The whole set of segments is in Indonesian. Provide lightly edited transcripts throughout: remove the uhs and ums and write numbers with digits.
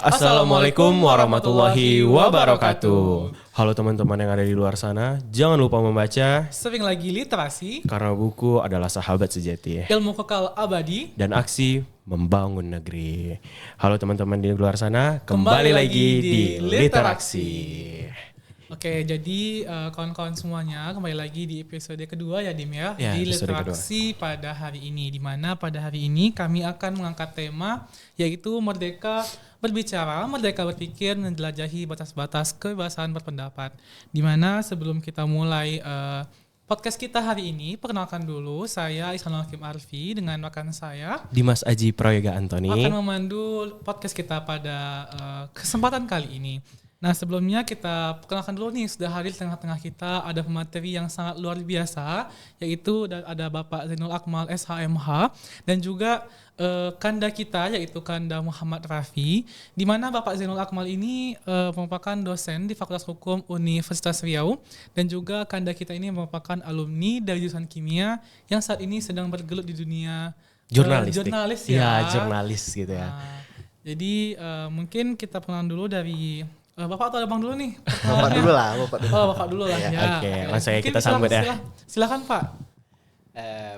Assalamualaikum warahmatullahi wabarakatuh. Halo teman-teman yang ada di luar sana, jangan lupa membaca Sering lagi literasi, karena buku adalah sahabat sejati ilmu kekal abadi, dan aksi membangun negeri. Halo teman-teman di luar sana, kembali lagi di Literaksi. Oke, jadi kawan-kawan semuanya kembali lagi di episode kedua ya Dim ya, Ya, di episode Literaksi pada hari ini. Di mana pada hari ini kami akan mengangkat tema yaitu merdeka berbicara, merdeka berpikir, menjelajahi batas-batas kebebasan berpendapat. Di mana sebelum kita mulai podcast kita hari ini, perkenalkan dulu saya Ihsanul Hakim Arfi dengan rekan saya Dimas Aji Prayoga Antoni akan memandu podcast kita pada kesempatan kali ini. Nah sebelumnya kita perkenalkan dulu nih, sudah hadir di tengah-tengah kita ada pemateri yang sangat luar biasa, yaitu ada Bapak Zainul Akmal SHMH dan juga Kanda kita yaitu Kanda Muhammad Rafi, di mana Bapak Zainul Akmal ini merupakan dosen di Fakultas Hukum Universitas Riau dan juga Kanda kita ini merupakan alumni dari jurusan kimia yang saat ini sedang bergelut di dunia jurnalis ya. Ya, jurnalis gitu ya. Nah, jadi mungkin kita perkenalan dulu dari Bapak atau Abang dulu nih? Bapak dulu lah. Oh, Bapak dulu lah ya. Oke, langsung aja kita sambut ya. Silakan Pak.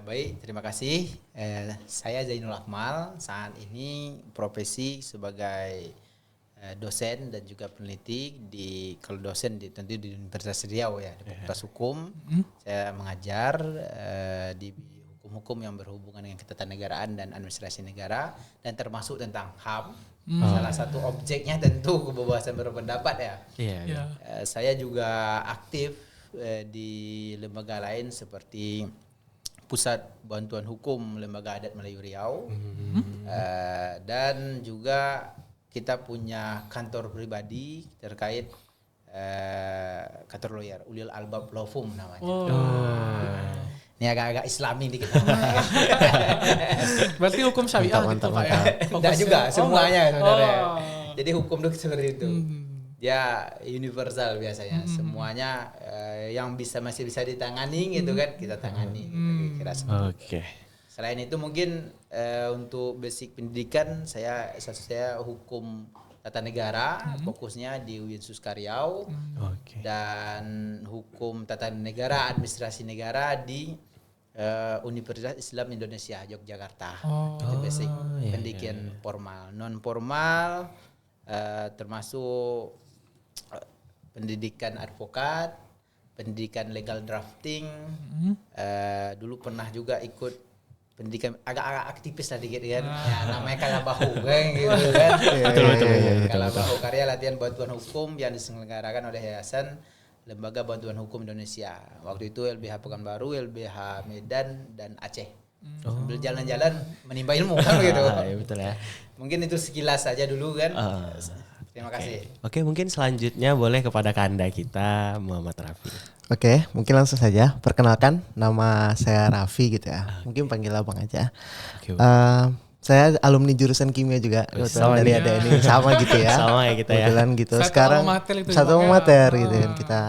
Baik, terima kasih. Saya Zainul Akmal, saat ini profesi sebagai dosen dan juga peneliti kalau dosen tentu di Universitas Riau ya, di Fakultas Hukum. Saya mengajar di hukum-hukum yang berhubungan dengan ketatanegaraan dan administrasi negara dan termasuk tentang HAM. Salah satu objeknya tentu kebebasan berpendapat ya. Iya. Saya juga aktif di lembaga lain seperti Pusat Bantuan Hukum Lembaga Adat Melayu Riau, dan juga kita punya kantor pribadi terkait kantor lawyer Ulil Albab Law Firm namanya. Ini agak-agak Islami dikit. Berarti hukum syariah gitu Pak ya? Tidak juga, semuanya sebenarnya. Jadi hukum itu seperti itu. Dia universal biasanya. Semuanya yang masih bisa ditangani gitu kan, kita tangani. Kira Oke. Selain itu mungkin untuk basic pendidikan saya hukum tata negara, fokusnya di UIN Suska Riau, dan hukum tata negara administrasi negara di Universitas Islam Indonesia Yogyakarta. Itu basic pendidikan formal. Non formal termasuk pendidikan advokat, pendidikan legal drafting. Dulu pernah juga ikut pendidikan agak-agak aktivis lah dikit kan. Ya, namanya Kalabahu kan gitu kan. Betul. Kalabahu karya latihan bantuan hukum yang diselenggarakan oleh Yayasan Lembaga Bantuan Hukum Indonesia. Waktu itu LBH Pekanbaru, LBH Medan dan Aceh. Sambil jalan-jalan menimba ilmu kan gitu. Iya betul ya. Mungkin itu sekilas saja dulu kan. Terima kasih. Oke, mungkin selanjutnya boleh kepada Kanda kita Muhammad Rafi. Oke, mungkin langsung saja. Perkenalkan, nama saya Raffi gitu ya. Mungkin panggil abang aja. Saya alumni jurusan kimia juga. Sama dari ada ini sama gitu ya. Sama ya kita ya. Kebetulan gitu. Satu Sekarang satu materi gitu kan kita.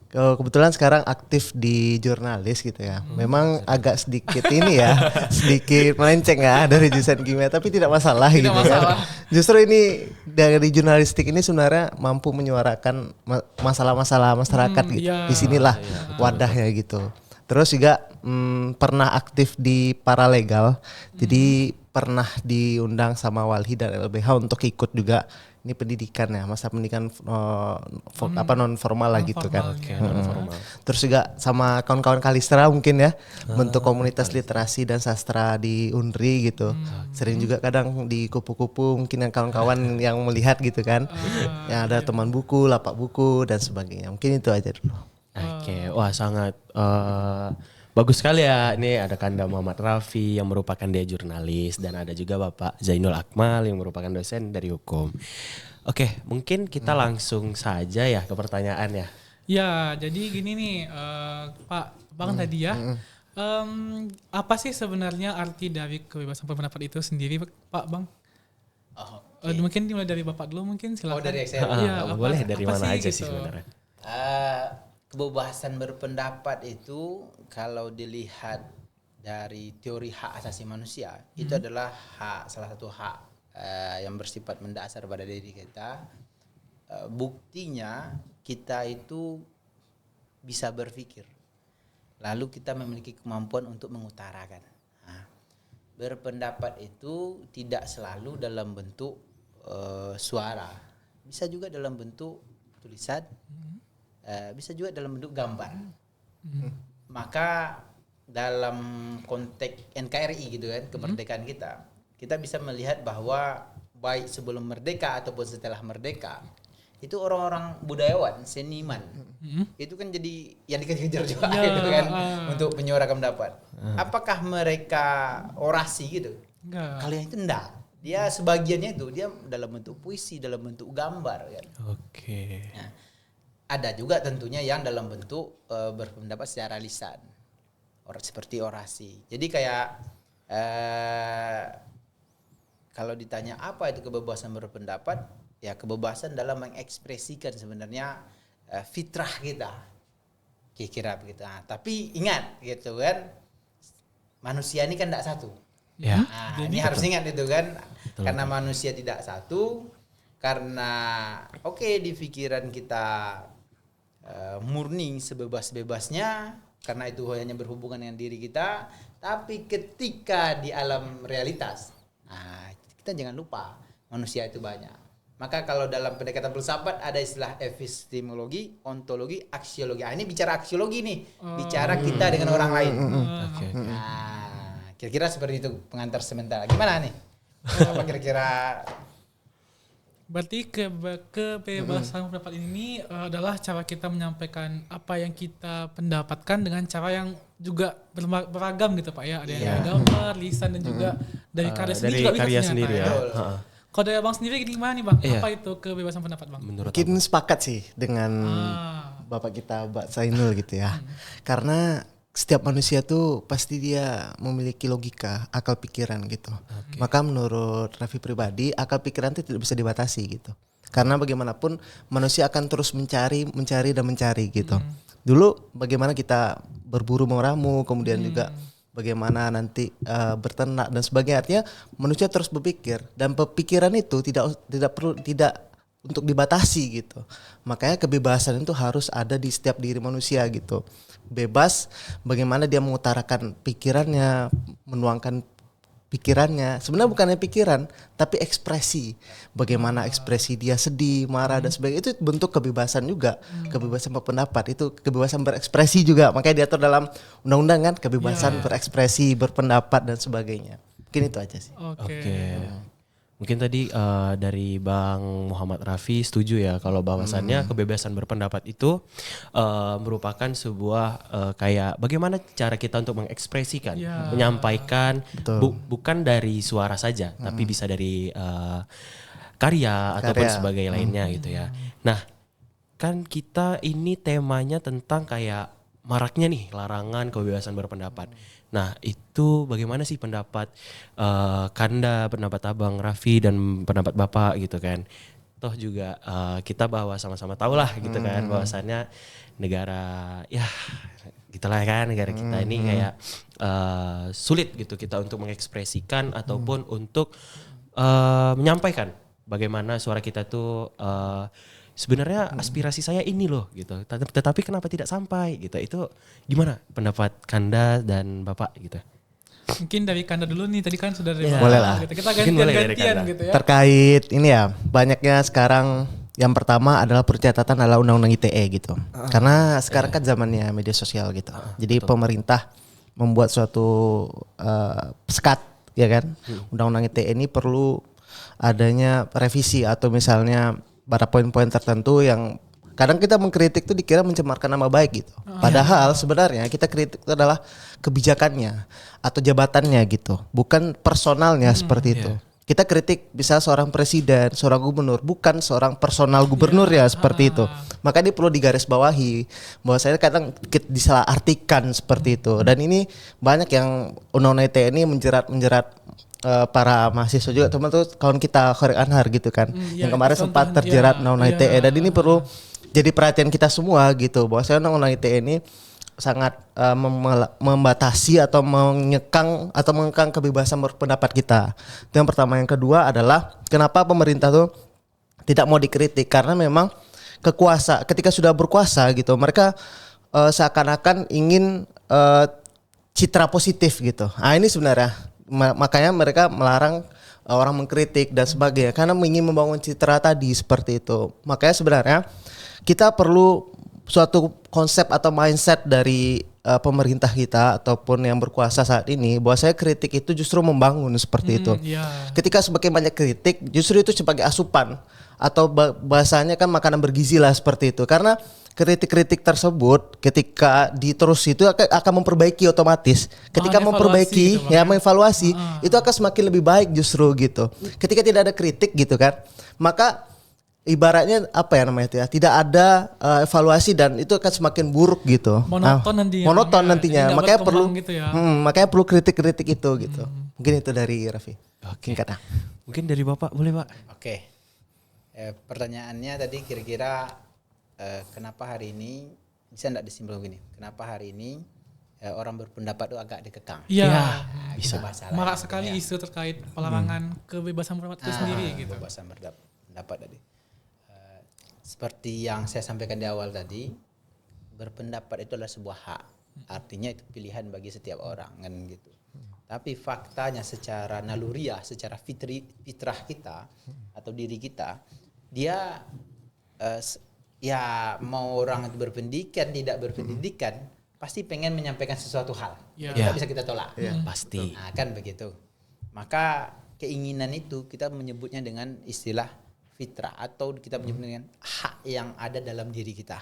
Kebetulan sekarang aktif di jurnalis gitu ya. Memang agak sedikit ini ya, sedikit melenceng ya dari jurusan kimia, tapi tidak masalah gitu kan. Justru ini dari jurnalistik ini sebenarnya mampu menyuarakan masalah-masalah masyarakat gitu. Disinilah wadahnya gitu. Terus juga pernah aktif di paralegal, jadi pernah diundang sama Walhi dan LBH untuk ikut juga ini pendidikan ya, masa pendidikan non formal lah gitu kan. Terus juga sama kawan-kawan Kalistra mungkin ya, bentuk komunitas literasi dan sastra di Unri gitu. Sering juga kadang di kupu-kupu mungkin yang kawan-kawan yang melihat gitu kan. Yang ada teman buku, lapak buku dan sebagainya. Mungkin itu aja dulu. Oke, wah sangat bagus sekali ya. Ini ada Kanda Muhammad Rafi yang merupakan dia jurnalis dan ada juga Bapak Zainul Akmal yang merupakan dosen dari hukum. Oke, mungkin kita langsung saja ya ke pertanyaan ya. Ya, jadi gini nih Pak Bang tadi ya. Apa sih sebenarnya arti dari kebebasan berpendapat itu sendiri Pak Bang? Mungkin dimulai dari Bapak dulu mungkin silakan. Dari saya. Boleh dari mana aja sih sebenarnya. Kebebasan berpendapat itu kalau dilihat dari teori hak asasi manusia itu adalah salah satu hak yang bersifat mendasar pada diri kita. Buktinya kita itu bisa berpikir, lalu kita memiliki kemampuan untuk mengutarakan. Nah, berpendapat itu tidak selalu dalam bentuk suara, bisa juga dalam bentuk tulisan, bisa juga dalam bentuk gambar. Maka dalam konteks NKRI gitu kan, kemerdekaan kita bisa melihat bahwa baik sebelum merdeka ataupun setelah merdeka, itu orang-orang budayawan, seniman, itu kan jadi yang dikejar juga gitu kan, untuk menyuarakan pendapat. Apakah mereka orasi gitu? Enggak. Kalian itu enggak. Dia sebagiannya itu dia dalam bentuk puisi, dalam bentuk gambar kan. Oke. Nah, ada juga tentunya yang dalam bentuk berpendapat secara lisan, seperti orasi. Jadi kayak kalau ditanya apa itu kebebasan berpendapat, ya kebebasan dalam mengekspresikan sebenarnya fitrah kita, kira-kira begitu. Nah, tapi ingat gitu kan, manusia ini kan tidak satu. Ya. Nah, ini harus ingat itu kan, karena manusia tidak satu, karena di pikiran kita murni sebebas-bebasnya, karena itu hanya berhubungan dengan diri kita, tapi ketika di alam realitas, kita jangan lupa manusia itu banyak. Maka kalau dalam pendekatan filsafat ada istilah epistemologi, ontologi, aksiologi. Ini bicara aksiologi nih, bicara kita dengan orang lain. Oke. Nah, kira-kira seperti itu pengantar sementara. Gimana nih? Apa kira-kira? Berarti kebebasan pendapat ini adalah cara kita menyampaikan apa yang kita pendapatkan dengan cara yang juga beragam gitu Pak ya. Ada yang gambar, lisan dan juga dari karya sendiri juga bisa karya ternyata sendiri ya. Kalau dari Abang sendiri gimana nih Bang? Iya. Apa itu kebebasan pendapat Bang? Menurut Mungkin sepakat sih dengan Bapak kita, Mbak Zainul gitu ya. Karena setiap manusia tuh pasti dia memiliki logika, akal pikiran gitu. Maka menurut Raffi pribadi, akal pikiran itu tidak bisa dibatasi gitu. Karena bagaimanapun manusia akan terus mencari gitu. Dulu bagaimana kita berburu meramu, kemudian juga bagaimana nanti berternak dan sebagainya. Artinya manusia terus berpikir, dan pemikiran itu tidak perlu untuk dibatasi gitu. Makanya kebebasan itu harus ada di setiap diri manusia gitu. Bebas bagaimana dia mengutarakan pikirannya, menuangkan pikirannya. Sebenarnya bukannya pikiran, tapi ekspresi. Bagaimana ekspresi dia sedih, marah dan sebagainya, itu bentuk kebebasan juga. Kebebasan berpendapat itu kebebasan berekspresi juga. Makanya diatur dalam undang-undang kan, kebebasan berekspresi, berpendapat dan sebagainya. Mungkin itu aja sih. Oke. Mungkin tadi dari Bang Muhammad Raffi setuju ya kalau bahwasannya kebebasan berpendapat itu merupakan sebuah kayak bagaimana cara kita untuk mengekspresikan, menyampaikan bukan dari suara saja, tapi bisa dari karya ataupun sebagai lainnya gitu ya. Nah, kan kita ini temanya tentang kayak maraknya nih larangan kebebasan berpendapat. Nah itu bagaimana sih pendapat Kanda, pendapat Abang Raffi dan pendapat Bapak gitu kan. Toh juga kita bahwa sama-sama tahu lah gitu kan bahwasannya negara ya gitulah kan, negara kita ini kayak sulit gitu kita untuk mengekspresikan ataupun untuk menyampaikan bagaimana suara kita tuh sebenarnya aspirasi saya ini loh gitu. Tetapi kenapa tidak sampai gitu. Itu gimana pendapat Kanda dan Bapak gitu? Mungkin dari Kanda dulu nih, tadi kan sudah dari Boleh lah. Gitu. Kita gantian gitu ya. Terkait ini ya, banyaknya sekarang yang pertama adalah pencatatan adalah undang-undang ITE gitu. Karena sekarang kan zamannya media sosial gitu. Jadi pemerintah membuat suatu sekat ya kan. Undang-undang ITE ini perlu adanya revisi atau misalnya pada poin-poin tertentu yang kadang kita mengkritik itu dikira mencemarkan nama baik gitu. Padahal sebenarnya kita kritik itu adalah kebijakannya atau jabatannya gitu, bukan personalnya seperti itu. Kita kritik bisa seorang presiden, seorang gubernur, bukan seorang personal gubernur ya seperti itu. Maka ini perlu digarisbawahi bahwa saya kadang disalahartikan seperti itu. Dan ini banyak yang undang-undang ITE ini menjerat para mahasiswa juga, teman tuh kawan kita Khairil Anhar gitu kan, yang kemarin sempat terjerat undang-undang ITE. Dan ini perlu jadi perhatian kita semua gitu, bahwa saya undang-undang ITE ini sangat membatasi atau mengekang kebebasan berpendapat kita. Itu yang pertama. Yang kedua adalah kenapa pemerintah tuh tidak mau dikritik, karena memang ketika sudah berkuasa gitu mereka seakan-akan ingin citra positif gitu. Ini sebenarnya makanya mereka melarang orang mengkritik dan sebagainya karena ingin membangun citra tadi seperti itu. Makanya sebenarnya kita perlu suatu konsep atau mindset dari pemerintah kita ataupun yang berkuasa saat ini, bahwa saya kritik itu justru membangun seperti itu. Ketika semakin banyak kritik, justru itu sebagai asupan atau bahasanya kan makanan bergizi lah seperti itu. Karena kritik-kritik tersebut ketika diterus itu akan memperbaiki otomatis. Ketika memperbaiki mengevaluasi itu akan semakin lebih baik justru gitu. Ketika tidak ada kritik gitu kan, maka ibaratnya apa ya namanya itu ya, tidak ada evaluasi dan itu akan semakin buruk gitu. Monoton nantinya. Makanya perlu gitu ya. Makanya perlu kritik-kritik itu gitu. Mungkin itu dari Raffi. Oke. Mungkin dari Bapak boleh, Pak? Oke. Pertanyaannya tadi kira-kira kenapa hari ini bisa enggak disimpulkan begini? Kenapa hari ini orang berpendapat itu agak dikekang? Iya, bisa. Marak sekali isu terkait pelarangan kebebasan berpendapat itu sendiri gitu. Kebebasan berpendapat tadi. Seperti yang saya sampaikan di awal tadi, berpendapat itu adalah sebuah hak. Artinya itu pilihan bagi setiap orang kan gitu. Tapi faktanya secara naluriah, secara fitrah kita atau diri kita, dia ya mau orang itu berpendidikan, tidak berpendidikan, pasti pengen menyampaikan sesuatu hal. Tidak bisa kita tolak. Pasti. Nah, kan begitu. Maka keinginan itu kita menyebutnya dengan istilah fitrah atau kita menyebut dengan hak yang ada dalam diri kita.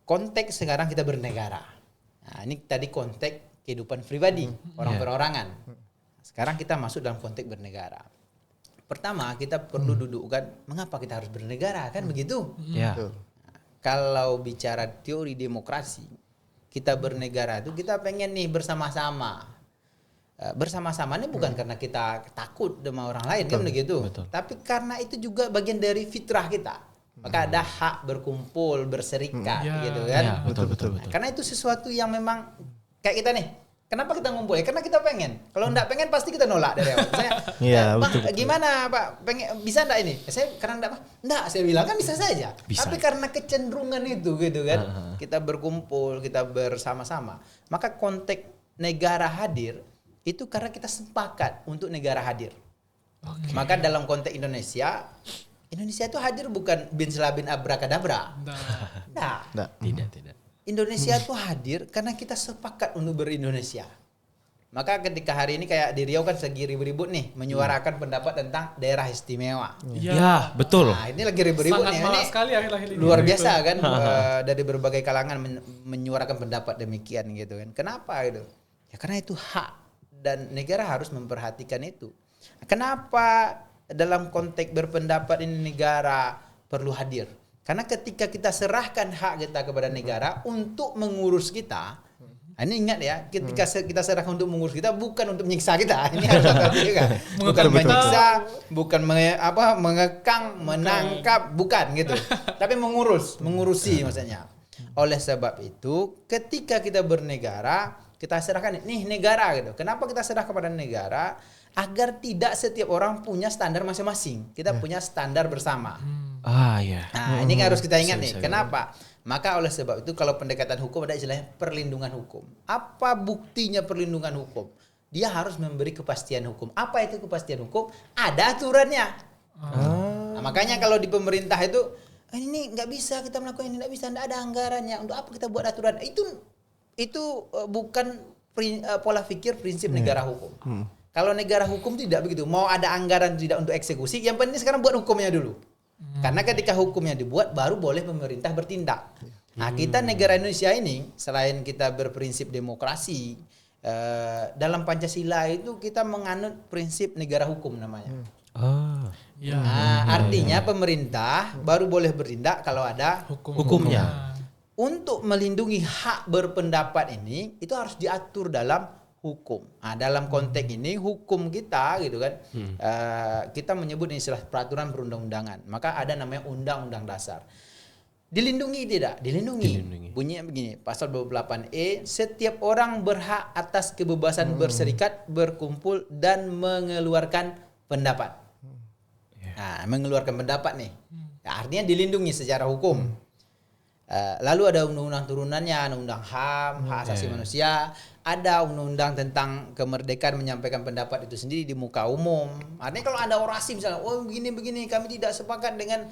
Konteks sekarang kita bernegara. Nah, ini tadi konteks kehidupan pribadi, orang perorangan. Sekarang kita masuk dalam konteks bernegara. Pertama, kita perlu dudukkan mengapa kita harus bernegara, kan begitu? Nah, kalau bicara teori demokrasi, kita bernegara itu kita pengen nih bersama-sama. Bersama-sama ini bukan karena kita takut sama orang lain, kan begitu. Tapi karena itu juga bagian dari fitrah kita. Maka ada hak berkumpul, berserikat, gitu kan. Betul. Karena itu sesuatu yang memang kayak kita nih. Kenapa kita ngumpul? Ya karena kita pengen. Kalau enggak pengen pasti kita nolak dari awal. Misalnya, Bang, gimana Pak? Bisa enggak ini? Saya karena enggak, Pak. Enggak, saya bilang kan bisa saja. Tapi karena kecenderungan itu gitu kan. Kita berkumpul, kita bersama-sama. Maka konteks negara hadir itu karena kita sepakat untuk negara hadir. Maka dalam konteks Indonesia itu hadir bukan bin selabin abrakadabra. Tidak. Indonesia itu hadir karena kita sepakat untuk berindonesia. Maka ketika hari ini kayak di Riau kan lagi ribut-ribut nih menyuarakan pendapat tentang daerah istimewa. Ya, betul. Nah, ini lagi ribut-ribut nih. Ini sekali akhir-akhir ini. Luar biasa kan dari berbagai kalangan menyuarakan pendapat demikian gitu kan. Kenapa gitu? Ya karena itu hak dan negara harus memperhatikan itu. Kenapa dalam konteks berpendapat ini negara perlu hadir? Karena ketika kita serahkan hak kita kepada negara untuk mengurus kita, ini ingat ya, ketika kita serahkan untuk mengurus kita bukan untuk menyiksa kita. Ini harus hati juga. Bukan menyiksa, bukan mengekang, menangkap, bukan gitu. Tapi mengurusi maksudnya. Oleh sebab itu, ketika kita bernegara, kita serahkan nih negara gitu. Kenapa kita serah kepada negara? Agar tidak setiap orang punya standar masing-masing. Kita punya standar bersama. Nah, ini harus kita ingat nih. Kenapa? Maka oleh sebab itu kalau pendekatan hukum ada istilahnya perlindungan hukum. Apa buktinya perlindungan hukum? Dia harus memberi kepastian hukum. Apa itu kepastian hukum? Ada aturannya. Nah, makanya kalau di pemerintah itu ini nggak bisa kita melakukan ini, nggak bisa, nggak ada anggarannya. Untuk apa kita buat aturan? Itu bukan pola pikir prinsip negara hukum. Kalau negara hukum tidak begitu. Mau ada anggaran tidak untuk eksekusi, yang penting sekarang buat hukumnya dulu. Karena ketika hukumnya dibuat, baru boleh pemerintah bertindak. Nah, kita negara Indonesia ini, selain kita berprinsip demokrasi, dalam Pancasila itu kita menganut prinsip negara hukum namanya. Artinya pemerintah baru boleh bertindak kalau ada hukumnya. Untuk melindungi hak berpendapat ini, itu harus diatur dalam hukum. Nah, dalam konteks ini hukum kita gitu kan, kita menyebut istilah peraturan perundang-undangan. Maka ada namanya Undang-Undang Dasar. Dilindungi tidak? Dilindungi. Bunyinya begini, pasal 28E, setiap orang berhak atas kebebasan berserikat, berkumpul dan mengeluarkan pendapat. Nah, mengeluarkan pendapat nih. Nah, artinya dilindungi secara hukum. Lalu ada undang-undang turunannya, undang-undang HAM, hak asasi manusia, ada undang-undang tentang kemerdekaan menyampaikan pendapat itu sendiri di muka umum. Artinya kalau ada orasi misalnya, oh begini kami tidak sepakat dengan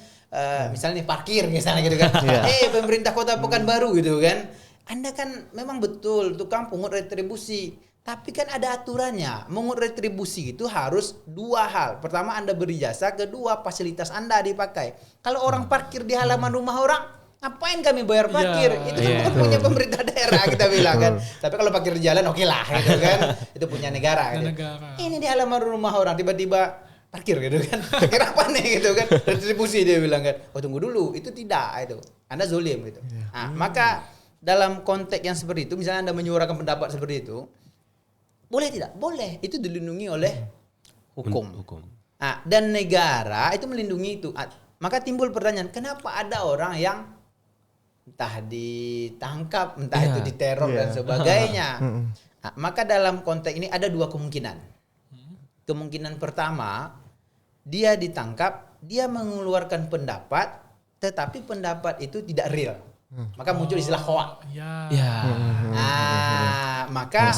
misalnya nih parkir misalnya gitu kan. Pemerintah Kota Pekanbaru gitu kan. Anda kan memang betul tukang pungut retribusi, tapi kan ada aturannya. Mengut retribusi itu harus dua hal. Pertama, Anda beri jasa, kedua fasilitas Anda dipakai. Kalau orang parkir di halaman rumah orang, ngapain kami bayar parkir? Itu kan bukan punya pemerintah daerah kita bilang kan. Tapi kalau parkir di jalan oke lah gitu kan. Itu punya negara gitu. Ini di halaman rumah orang tiba-tiba parkir gitu kan. Parkir apa nih gitu kan. Retribusi dia bilang kan. Oh tunggu dulu, itu tidak itu. Anda zolim gitu. Nah, maka dalam konteks yang seperti itu, misalnya Anda menyuarakan pendapat seperti itu, boleh tidak? Boleh. Itu dilindungi oleh hukum. Nah, dan negara itu melindungi itu. Maka timbul pertanyaan, kenapa ada orang yang entah ditangkap, entah itu diteror dan sebagainya. Nah, maka dalam konteks ini ada dua kemungkinan. Kemungkinan pertama, dia ditangkap, dia mengeluarkan pendapat, tetapi pendapat itu tidak real. Maka muncul istilah hoak. Nah, maka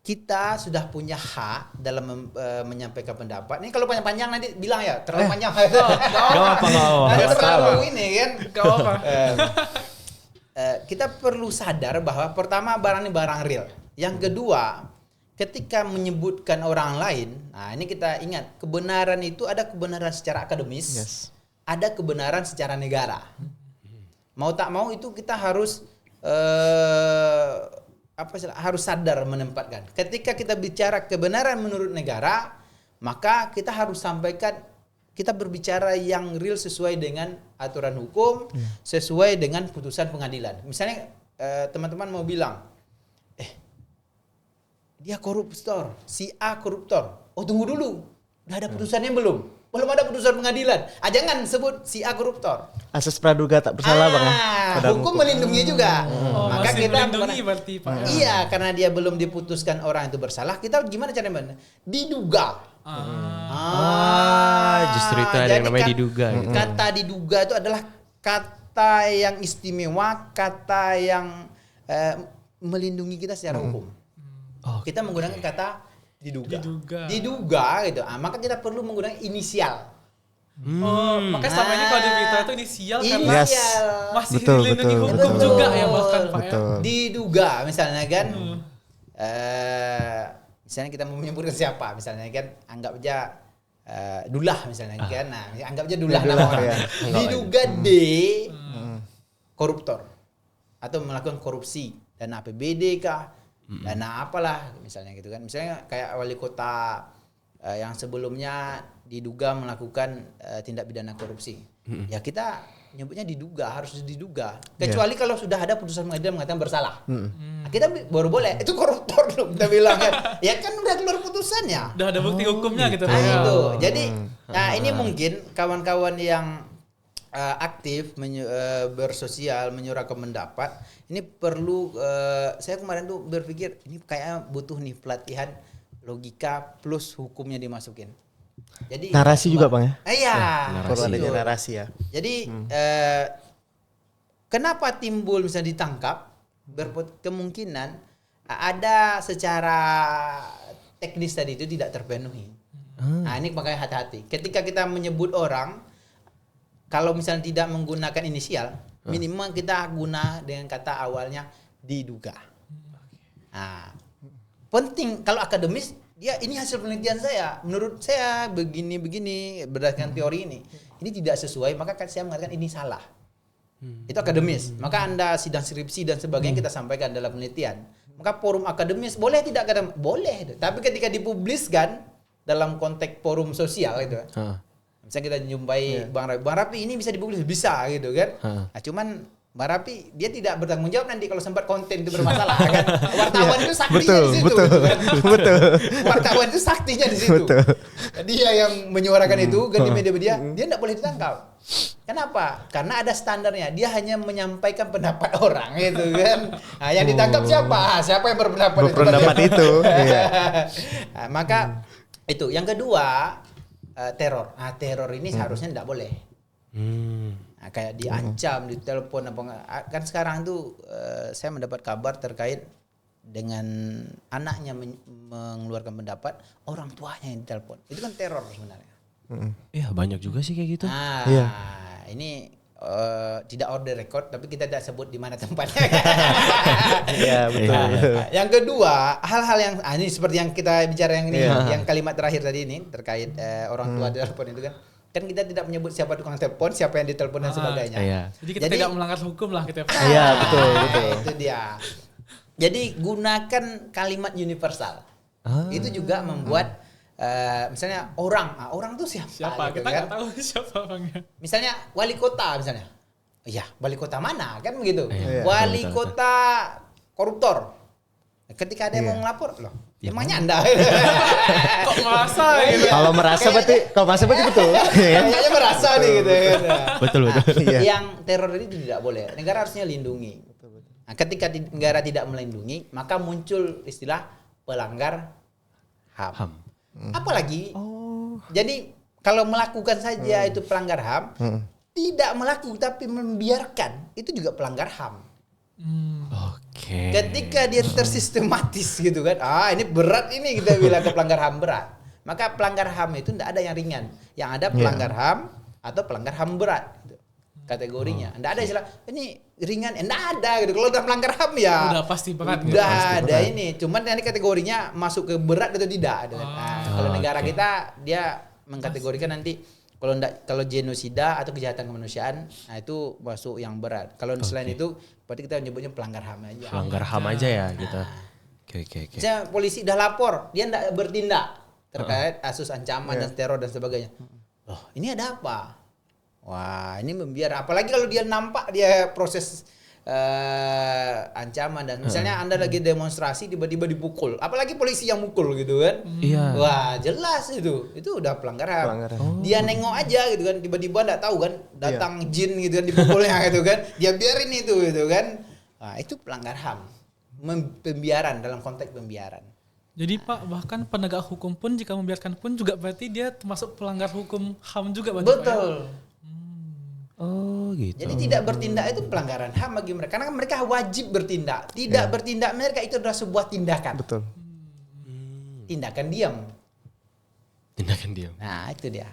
kita sudah punya hak dalam menyampaikan pendapat. Ini kalau panjang-panjang nanti bilang ya, terlalu panjang. Gak apa-apa. Terlalu ini kan. Kita perlu sadar bahwa pertama barang ini barang real. Yang kedua, ketika menyebutkan orang lain, nah ini kita ingat, kebenaran itu ada kebenaran secara akademis, ada kebenaran secara negara. Mau tak mau itu kita harus harus sadar menempatkan. Ketika kita bicara kebenaran menurut negara, maka kita harus sampaikan kita berbicara yang real sesuai dengan aturan hukum, sesuai dengan putusan pengadilan. Misalnya teman-teman mau bilang, dia koruptor, si A koruptor. Oh tunggu dulu, udah ada putusannya belum? Belum ada putusan pengadilan. Jangan sebut si A koruptor. Asas praduga tak bersalah bang. Hukum melindungi juga. Maka masih kita melindungi berarti Pak. Iya, karena dia belum diputuskan orang itu bersalah. Kita gimana caranya? Diduga. Justru itu ada yang namanya diduga. Gitu. Kata diduga itu adalah kata yang istimewa, kata yang melindungi kita secara hukum. Kita menggunakan kata diduga gitu. Maka kita perlu menggunakan inisial. Makanya selama ini kalau di berita itu inisial karena masih betul, dilindungi hukum betul. juga ya bahkan Pak ya. Diduga misalnya kan. Misalnya kita mau menyebutkan siapa, misalnya kan anggap aja Dullah misalnya kan. Nah, anggap aja Dullah nama orang. Diduga D koruptor atau melakukan korupsi dana APBD kah? Dana apalah misalnya gitu kan. Misalnya kayak wali kota yang sebelumnya diduga melakukan tindak pidana korupsi. Ya kita nyebutnya diduga, harus diduga. Kecuali kalau sudah ada putusan pengadilan mengatakan bersalah. Nah, kita baru boleh. Itu koruptor loh kita bilang kan. Ya kan udah keluar putusannya. Udah ada bukti hukumnya gitu. Nah itu. Jadi ini mungkin kawan-kawan yang aktif bersosial, menyuarakan pendapat, ini perlu saya kemarin tuh berpikir ini kayak butuh nih pelatihan logika plus hukumnya dimasukin. Jadi narasi juga bang ya? Iya. Perlu adanya narasi ya. Jadi kenapa timbul misalnya ditangkap? Kemungkinan ada secara teknis tadi itu tidak terpenuhi. Nah ini makanya hati-hati. Ketika kita menyebut orang, kalau misalnya tidak menggunakan inisial, minimal kita guna dengan kata awalnya diduga. Nah, penting kalau akademis, ya ini hasil penelitian saya. Menurut saya begini berdasarkan teori ini tidak sesuai, maka saya mengatakan ini salah. Itu akademis. Maka Anda sidang skripsi dan sebagainya kita sampaikan dalam penelitian. Maka forum akademis boleh tidak akademis? Boleh. Tapi ketika dipubliskan dalam konteks forum sosial itu. Misalnya kita jumpai Bang Rapi ini bisa dipublis, bisa gitu kan. Nah, cuman Bang Rapi dia tidak bertanggung jawab nanti kalau sempat konten itu bermasalah kan. Wartawan itu saktinya di situ. Betul. Wartawan itu saktinya di situ. Dia yang menyuarakan itu kan di media-media, dia tidak boleh ditangkap. Kenapa? Karena ada standarnya. Dia hanya menyampaikan pendapat orang gitu kan. Nah, yang ditangkap siapa? Siapa yang Berpendapat itu. Iya. Nah, maka itu. Yang kedua, teror. Nah, teror ini seharusnya tidak boleh. Nah, kayak diancam, ditelepon apa enggak. Kan sekarang tuh saya mendapat kabar terkait dengan anaknya mengeluarkan pendapat, orang tuanya yang ditelepon. Itu kan teror sebenarnya. Iya banyak juga sih kayak gitu. Nah, Iya. ini tidak order record, tapi kita tidak sebut di mana tempatnya. Iya, betul. Yang kedua, hal-hal yang ini seperti yang kita bicara yang ini, yang kalimat terakhir tadi ini terkait orang tua telepon itu kan. Kan kita tidak menyebut siapa tukang telepon, siapa yang ditelepon dan sebagainya. Iya. Jadi kita tidak melanggar hukum lah kita. Iya, betul. Itu dia. Jadi gunakan kalimat universal. Itu juga membuat misalnya orang tuh siapa gitu Kita kan? nggak tahu siapa orangnya. Misalnya wali kota misalnya. Iya, wali kota mana kan begitu. Iya, Wali betul. kota koruptor. Ketika ada yang mau ngelapor loh. Emangnya Anda? Kok merasa gitu? Kalau merasa berarti betul. Kayaknya merasa nih gitu. Betul. Iya. Yang teror ini tidak boleh. Negara harusnya lindungi. Nah, ketika negara tidak melindungi, maka muncul istilah pelanggar HAM. Apalagi, jadi kalau melakukan saja itu pelanggar HAM, tidak melakukan tapi membiarkan, itu juga pelanggar HAM. Oke. Ketika dia tersistematis gitu kan, ini berat ini kita bilang ke pelanggar HAM berat. Maka pelanggar HAM itu tidak ada yang ringan. Yang ada pelanggar HAM atau pelanggar HAM berat. Gitu. Kategorinya. Tidak ada istilah, ini ringan, tidak ada gitu. Kalau udah pelanggar HAM ya. Udah pasti berat gitu. Udah ada ini. Cuman ini kategorinya masuk ke berat atau tidak. Gitu. Kalau negara kita, dia mengkategorikan nanti. Kalau genosida atau kejahatan kemanusiaan, nah itu masuk yang berat. Kalau selain itu, berarti kita menyebutnya pelanggar HAM aja. Pelanggar HAM aja ya kita. Oke. Misalnya polisi udah lapor, dia tidak bertindak terkait kasus ancaman dan teror dan sebagainya. Loh, ini ada apa? Wah, ini membiarkan. Apalagi kalau dia nampak dia proses ancaman dan misalnya Anda lagi demonstrasi tiba-tiba dipukul, apalagi polisi yang mukul gitu kan. Iya. Wah, jelas itu udah pelanggar HAM. Dia nengok aja gitu kan, tiba-tiba enggak tahu kan datang jin gitu kan dipukulnya gitu kan. Dia biarin itu gitu kan. Wah, itu pelanggar HAM. Pembiaran dalam konteks pembiaran. Jadi Pak, bahkan penegak hukum pun jika membiarkan pun juga berarti dia termasuk pelanggar hukum HAM juga berarti, Pak, ya? Betul. Oh gitu. Jadi tidak bertindak itu pelanggaran HAM bagi mereka karena mereka wajib bertindak. Tidak bertindak mereka itu adalah sebuah tindakan. Betul. Tindakan diam. Tindakan diam. Nah, itu dia.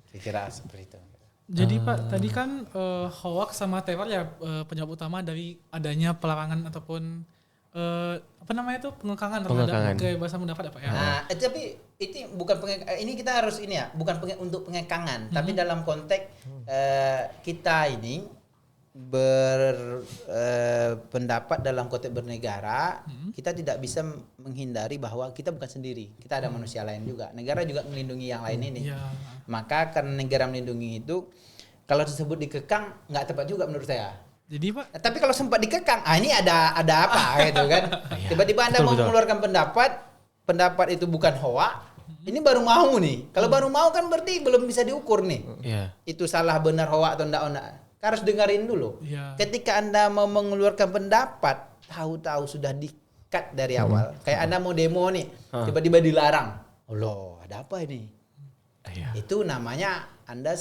Kira-kira seperti itu. Jadi Pak, tadi kan hoax sama teror ya penyebab utama dari adanya pelarangan ataupun apa namanya itu pengekangan terhadap kebebasan pendapat apa ya? Nah, tapi itu bukan ini kita harus ini ya, bukan untuk pengekangan, tapi dalam konteks kita ini berpendapat dalam konteks bernegara, kita tidak bisa menghindari bahwa kita bukan sendiri, kita ada manusia lain juga. Negara juga melindungi yang lain ini. Ya. Maka karena negara melindungi itu, kalau disebut dikekang nggak tepat juga menurut saya. Jadi Pak, Tapi kalau sempat dikekang, ini ada apa gitu kan? Tiba-tiba Anda mau mengeluarkan pendapat itu bukan hoak, ini baru mau nih. Kalau baru mau kan berarti belum bisa diukur nih. Iya. Itu salah benar hoak atau enggak. Harus dengerin dulu. Iya. Ketika Anda mau mengeluarkan pendapat, tahu-tahu sudah di-cut dari awal. Kayak Anda mau demo nih, tiba-tiba dilarang. Allah, ada apa ini? Iya. Itu namanya Anda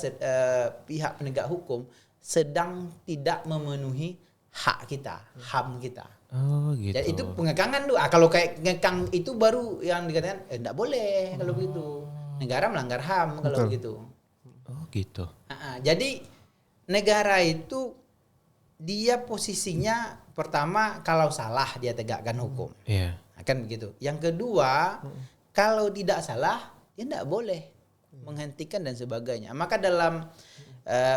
pihak penegak hukum sedang tidak memenuhi hak kita, HAM kita. Oh gitu. Jadi itu pengekangan tuh. Kalau kayak ngekang itu baru yang dikatakan enggak boleh kalau begitu. Negara melanggar HAM kalau begitu. Oh gitu. Jadi negara itu dia posisinya pertama kalau salah dia tegakkan hukum. Iya. Kan begitu. Yang kedua, kalau tidak salah dia enggak boleh menghentikan dan sebagainya. Maka dalam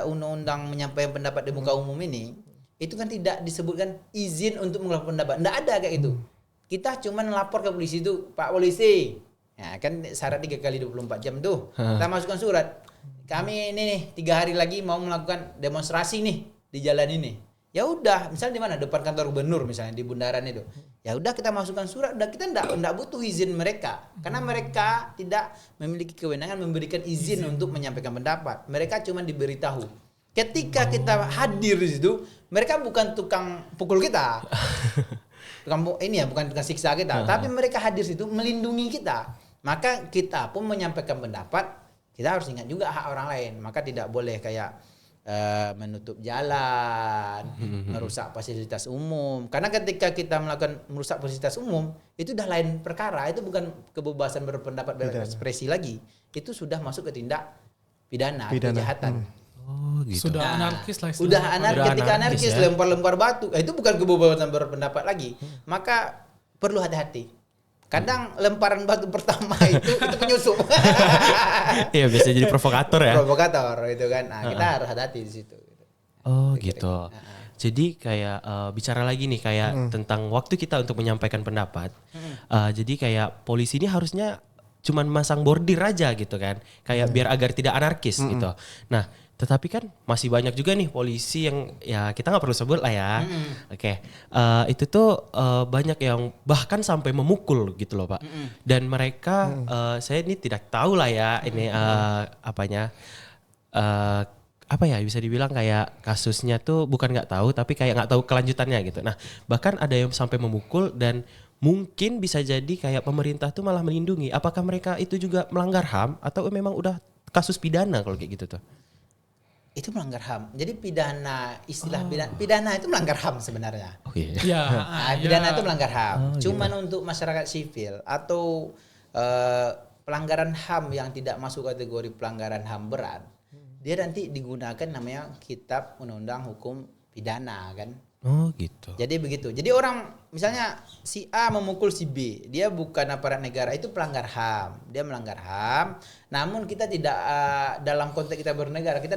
undang-undang menyampaikan pendapat di muka umum ini itu kan tidak disebutkan izin untuk mengeluarkan pendapat. Enggak ada kayak itu. Kita cuma lapor ke polisi itu, Pak Polisi. Ya kan syarat 3 kali 24 jam tuh. Kita masukkan surat. Kami ini nih 3 hari lagi mau melakukan demonstrasi nih di jalan ini. Ya udah, misalnya di mana? Depan kantor gubernur misalnya di bundaran itu. Ya udah kita masukkan surat, udah kita enggak butuh izin mereka. Karena mereka tidak memiliki kewenangan memberikan izin untuk menyampaikan pendapat. Mereka cuma diberitahu. Ketika kita hadir di situ, mereka bukan tukang pukul kita. Bukan tukang siksa kita, tapi mereka hadir situ melindungi kita. Maka kita pun menyampaikan pendapat, kita harus ingat juga hak orang lain. Maka tidak boleh kayak menutup jalan, merusak fasilitas umum. Karena ketika kita melakukan merusak fasilitas umum, itu udah lain perkara. Itu bukan kebebasan berpendapat berekspresi lagi. Itu sudah masuk ke tindak pidana. Kejahatan. Oh gitu. Sudah anarkis lah istilahnya. Udah ketika anarkis ya. lempar-lempar batu, itu bukan kebebasan berpendapat lagi. Maka perlu hati-hati. Kadang lemparan batu pertama itu penyusup. Iya, bisa jadi provokator ya. Provokator itu kan. Nah, kita harus hati-hati di situ. Oh gitu. Jadi kayak bicara lagi nih kayak tentang waktu kita untuk menyampaikan pendapat. Jadi kayak polisi ini harusnya cuman masang bordir aja gitu kan. Kayak biar agar tidak anarkis gitu. Nah, tetapi kan masih banyak juga nih polisi yang ya kita nggak perlu sebut lah ya. Oke. Itu tuh banyak yang bahkan sampai memukul gitu loh Pak. Dan mereka saya ini tidak tahu lah ya ini apa ya bisa dibilang kayak kasusnya tuh bukan nggak tahu tapi kayak nggak tahu kelanjutannya gitu. Nah bahkan ada yang sampai memukul dan mungkin bisa jadi kayak pemerintah tuh malah melindungi. Apakah mereka itu juga melanggar HAM atau memang udah kasus pidana kalau kayak gitu tuh? Itu melanggar HAM. Jadi pidana itu melanggar HAM sebenarnya. Oh iya. Ya, Pidana itu melanggar HAM. Cuman gitu. untuk masyarakat sipil atau pelanggaran HAM yang tidak masuk kategori pelanggaran HAM berat, dia nanti digunakan namanya Kitab Undang-Undang Hukum Pidana kan. Oh gitu. Jadi begitu. Jadi orang misalnya si A memukul si B, dia bukan aparat negara, itu pelanggar HAM. Dia melanggar HAM. Namun kita tidak dalam konteks kita bernegara, kita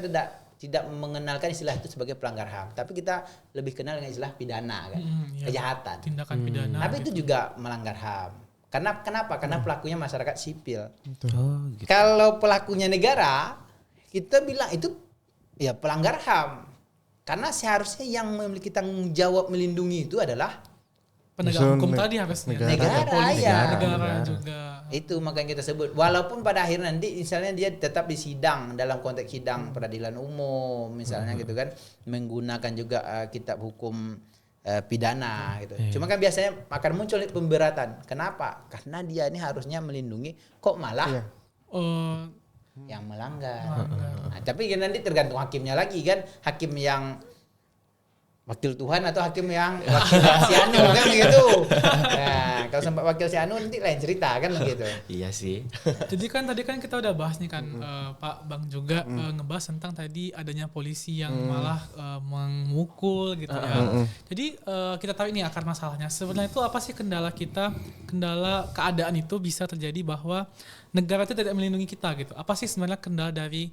tidak mengenalkan istilah itu sebagai pelanggar HAM, tapi kita lebih kenal dengan istilah pidana kan. Kejahatan. Tindakan pidana. Tapi itu juga melanggar HAM. Kenapa? Karena pelakunya masyarakat sipil. Oh gitu. Kalau pelakunya negara, kita bilang itu ya pelanggar HAM. Karena seharusnya yang memiliki tanggung jawab melindungi itu adalah penegak hukum tadi harusnya. Negara juga. Itu makanya kita sebut. Walaupun pada akhirnya nanti misalnya dia tetap di sidang dalam konteks sidang peradilan umum misalnya gitu kan, menggunakan juga kitab hukum pidana gitu. Cuma kan biasanya akan muncul pemberatan. Kenapa? Karena dia ini harusnya melindungi, kok malah yang melanggar. Nah, tapi kan nanti tergantung hakimnya lagi kan, hakim yang wakil Tuhan atau hakim yang wakil si Anu kan begitu. Nah, kalau sempat wakil si Anu nanti lain cerita kan begitu. Iya sih. Jadi kan tadi kan kita udah bahas nih kan Pak Bang juga ngebahas tentang tadi adanya polisi yang malah memukul gitu ya. Jadi kita tahu ini akar masalahnya. Sebenarnya itu apa sih kendala keadaan itu bisa terjadi bahwa negara itu tidak melindungi kita gitu. Apa sih sebenarnya kendala dari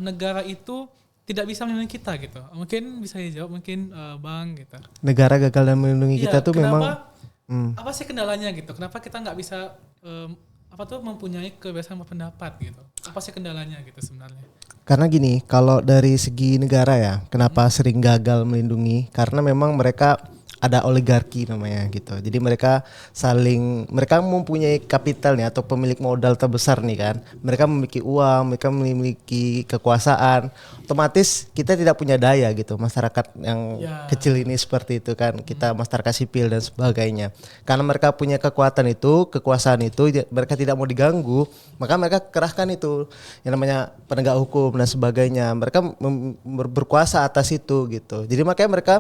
negara itu tidak bisa melindungi kita gitu? Mungkin bisa dijawab mungkin Bang gitu. Negara gagal dalam melindungi kita tuh memang apa sih kendalanya gitu? Kenapa kita nggak bisa mempunyai kebebasan berpendapat gitu? Apa sih kendalanya gitu sebenarnya? karena gini, kalau dari segi negara ya, kenapa sering gagal melindungi? Karena memang mereka ada oligarki namanya gitu. Jadi mereka mempunyai kapital nih atau pemilik modal terbesar nih kan. Mereka memiliki uang, mereka memiliki kekuasaan. Otomatis kita tidak punya daya gitu. Masyarakat yang kecil ini seperti itu kan. Kita masyarakat sipil dan sebagainya. Karena mereka punya kekuatan itu, kekuasaan itu, mereka tidak mau diganggu, maka mereka kerahkan itu yang namanya penegak hukum dan sebagainya. Mereka berkuasa atas itu gitu. Jadi makanya mereka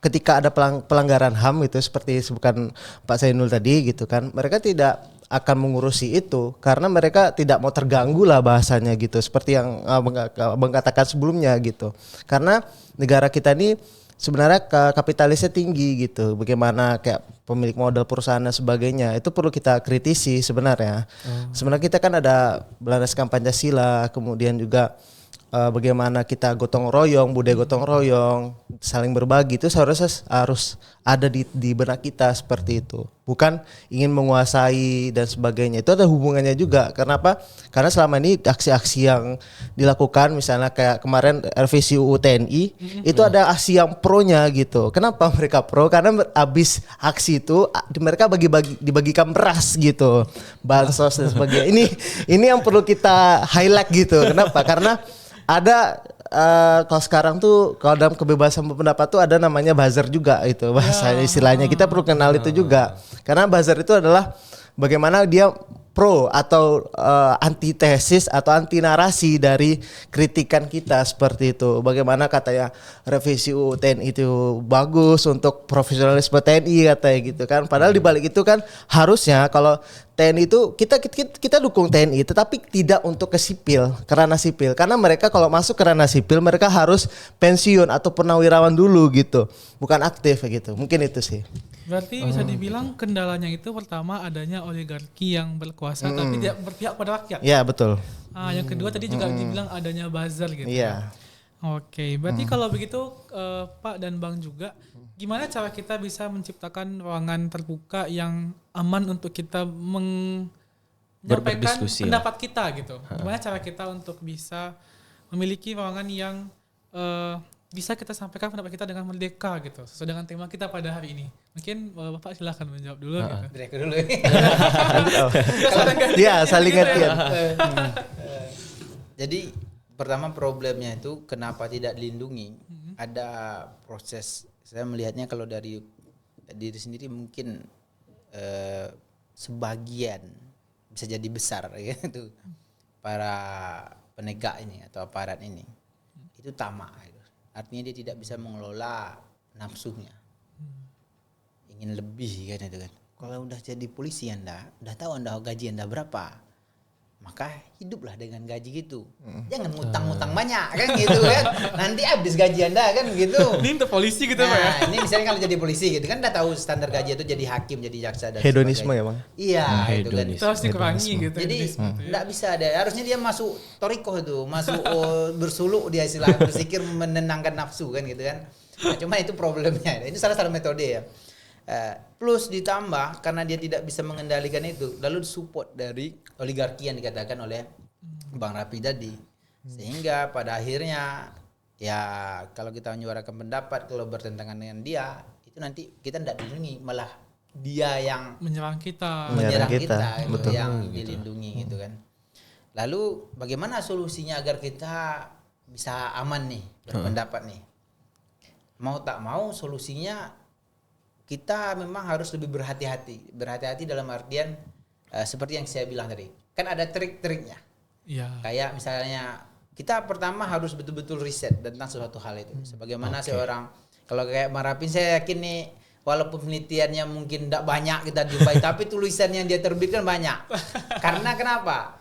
ketika ada pelanggaran HAM itu seperti sebutkan Pak Zainul tadi gitu kan, mereka tidak akan mengurusi itu karena mereka tidak mau terganggu lah bahasanya gitu, seperti yang Abang katakan sebelumnya gitu. Karena negara kita ini sebenarnya kapitalisnya tinggi gitu, bagaimana kayak pemilik modal perusahaan dan sebagainya, itu perlu kita kritisi sebenarnya. Sebenarnya kita kan ada berlandaskan Pancasila, kemudian juga bagaimana kita gotong royong, budaya gotong royong, saling berbagi, itu seharusnya harus ada di benak kita seperti itu. Bukan ingin menguasai dan sebagainya. Itu ada hubungannya juga. Kenapa? Karena selama ini aksi-aksi yang dilakukan, misalnya kayak kemarin revisi UU TNI, itu ada aksi yang pro-nya gitu. Kenapa mereka pro? Karena habis aksi itu mereka dibagikan beras gitu, bansos dan sebagainya. Ini yang perlu kita highlight gitu. Kenapa? Karena ada kalau sekarang tuh kalau dalam kebebasan berpendapat tuh ada namanya buzzer juga itu bahasa istilahnya. Kita perlu kenal itu juga. Karena buzzer itu adalah bagaimana dia pro atau antitesis atau anti narasi dari kritikan kita seperti itu. Bagaimana katanya revisi UU TNI itu bagus untuk profesionalisme TNI katanya gitu kan. Padahal di balik itu kan harusnya kalau TNI itu kita dukung TNI tetapi tidak untuk ke sipil, ke ranah sipil. Karena mereka kalau masuk ke ranah sipil mereka harus pensiun atau purnawirawan dulu gitu. Bukan aktif gitu. Mungkin itu sih. Berarti bisa dibilang kendalanya itu pertama adanya oligarki yang berkuasa tapi tidak berpihak pada rakyat. Iya, betul. Yang kedua tadi juga dibilang adanya buzzer gitu. Iya. Oke, berarti kalau begitu Pak dan Bang juga, gimana cara kita bisa menciptakan ruangan terbuka yang aman untuk kita menyampaikan Berdiskusi pendapat kita gitu? Gimana cara kita untuk bisa memiliki ruangan yang bisa kita sampaikan pendapat kita dengan merdeka gitu, sesuai dengan tema kita pada hari ini. Mungkin Bapak silahkan menjawab dulu gitu. Mereka dulu. Iya, saling gantian. Jadi pertama problemnya itu kenapa tidak dilindungi? Ada proses. Saya melihatnya kalau dari diri sendiri mungkin sebagian bisa jadi besar gitu para penegak ini atau aparat ini itu tamak. Gitu. Artinya dia tidak bisa mengelola nafsunya, ingin lebih kan itu kan. Kalau udah jadi polisi Anda, udah tahu Anda gaji Anda berapa, maka hiduplah dengan gaji gitu. Jangan ngutang-ngutang banyak kan gitu kan. Nanti habis gaji Anda kan gitu. Ini untuk polisi gitu Pak ya? Ini misalnya kalau jadi polisi gitu kan udah tahu standar gaji itu jadi hakim, jadi jaksa dan Hedonisme sebagainya. ya Bang? Iya itu kan. Itu harus dikurangi gitu. Jadi hedonisme itu ya. enggak bisa ada. Harusnya dia masuk torikoh itu, masuk bersuluk dia istilah bersikir menenangkan nafsu kan gitu kan. Nah, cuma itu problemnya. Itu salah satu metode ya. Plus ditambah karena dia tidak bisa mengendalikan itu, lalu support dari oligarki yang dikatakan oleh Bang Rapi tadi, sehingga pada akhirnya ya kalau kita menyuarakan pendapat kalau bertentangan dengan dia itu nanti kita tidak dilindungi, malah dia yang menyerang kita. menyerang kita gitu, betul. yang dilindungi gitu kan. Lalu bagaimana solusinya agar kita bisa aman nih berpendapat nih? Mau tak mau solusinya kita memang harus lebih berhati-hati. Berhati-hati dalam artian seperti yang saya bilang tadi. Kan ada trik-triknya. Iya. Kayak misalnya kita pertama harus betul-betul riset tentang suatu hal itu. Sebagaimana seorang, kalau kayak Marapin saya yakin nih, walaupun penelitiannya mungkin tidak banyak kita jumpai, tapi tulisan yang dia terbitkan banyak. Karena kenapa?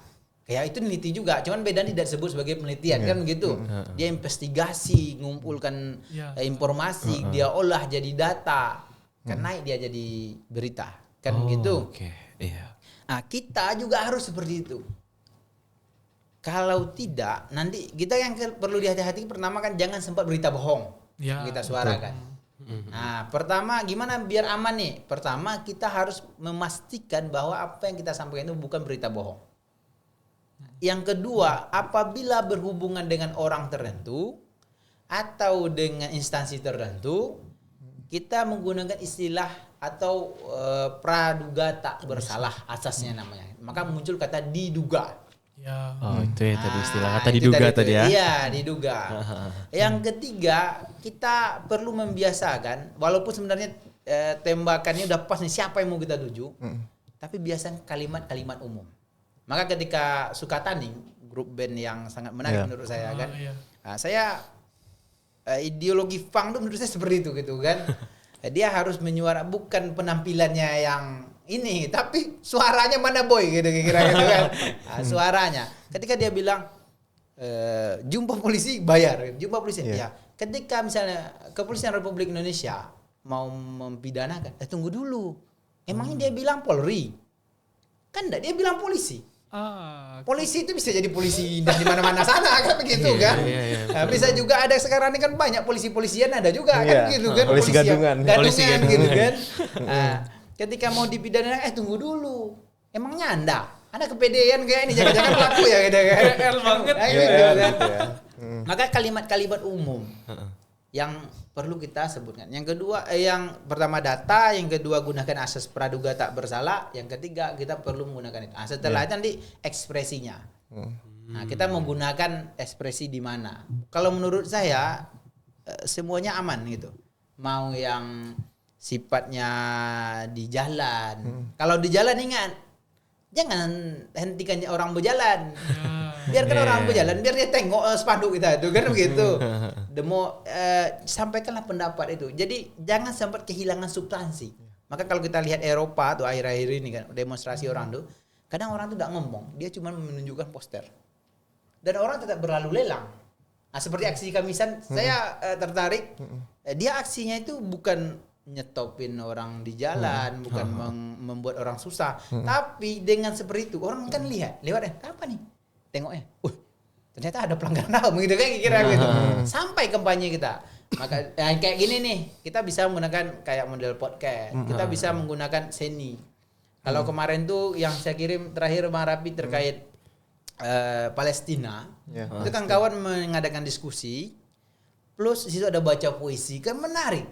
Ya itu neliti juga, cuman beda tidak disebut sebagai penelitian kan gitu. Dia investigasi, ngumpulkan informasi, dia olah jadi data. Kan naik dia jadi berita kan gitu. Oke, iya. Nah kita juga harus seperti itu. Kalau tidak nanti kita yang perlu dihati-hati pertama kan jangan sempat berita bohong kita suarakan. Nah pertama gimana biar aman nih? Pertama kita harus memastikan bahwa apa yang kita sampaikan itu bukan berita bohong. Yang kedua apabila berhubungan dengan orang tertentu atau dengan instansi tertentu, kita menggunakan istilah atau praduga tak bersalah asasnya namanya. Maka muncul kata diduga. Ya. Oh itu ya tadi istilah kata Itu diduga tadi ya. Iya diduga. Yang ketiga kita perlu membiasakan, walaupun sebenarnya tembakannya udah pas nih siapa yang mau kita tuju, tapi biasakan kalimat-kalimat umum. Maka ketika Sukatani, grup band yang sangat menarik menurut saya kan, saya ideologi funk tuh menurut saya seperti itu gitu kan. Dia harus menyuarakan bukan penampilannya yang ini, tapi suaranya mana boy gitu kira-kira gitu kan. Nah, suaranya. Ketika dia bilang jumpa polisi bayar, jumpa polisi ya. Ketika misalnya Kepolisian Republik Indonesia mau mempidanakan, tunggu dulu. Emangnya dia bilang Polri? Kan enggak, dia bilang polisi. Polisi itu bisa jadi polisi di mana-mana sana kan begitu kan. Nah, bisa juga ada sekarang ini kan banyak polisi-polisian ada juga kan gitu kan. Polisi gadungan Gitu kan. Nah, ketika mau dipidana tunggu dulu. Emangnya Anda kepedean kayak ini jangan-jangan pelaku ya gitu kan. banget. Gitu kan. Maka kalimat-kalimat umum yang perlu kita sebutkan. Yang kedua, yang pertama data, yang kedua gunakan asas praduga tak bersalah, yang ketiga kita perlu menggunakan itu. Nah, setelah itu nanti ekspresinya. Nah, kita menggunakan ekspresi di mana. Kalau menurut saya semuanya aman gitu. Mau yang sifatnya di jalan. Kalau di jalan ingat, jangan hentikan orang berjalan. Biarkan orang berjalan, biar dia tengok spanduk kita itu kan begitu. Demo sampaikanlah pendapat itu. Jadi jangan sampai kehilangan substansi. Maka kalau kita lihat Eropa tuh akhir-akhir ini kan demonstrasi orang tuh, kadang orang tuh tidak ngomong, dia cuma menunjukkan poster. Dan orang tetap berlalu lelang. Nah, seperti aksi Kamisan, saya tertarik. Dia aksinya itu bukan nyetopin orang di jalan, bukan membuat orang susah. Tapi dengan seperti itu, orang kan lihat, lewat apa nih? Tengoknya, ternyata ada pelanggaran HAM gitu kan kira gitu. Sampai kampanye kita. Maka kayak gini nih, kita bisa menggunakan kayak model podcast. Kita bisa menggunakan seni. Kalau kemarin tuh yang saya kirim terakhir Bang Rapi terkait Palestina, itu kan kawan mengadakan diskusi, plus di situ ada baca puisi, kan menarik.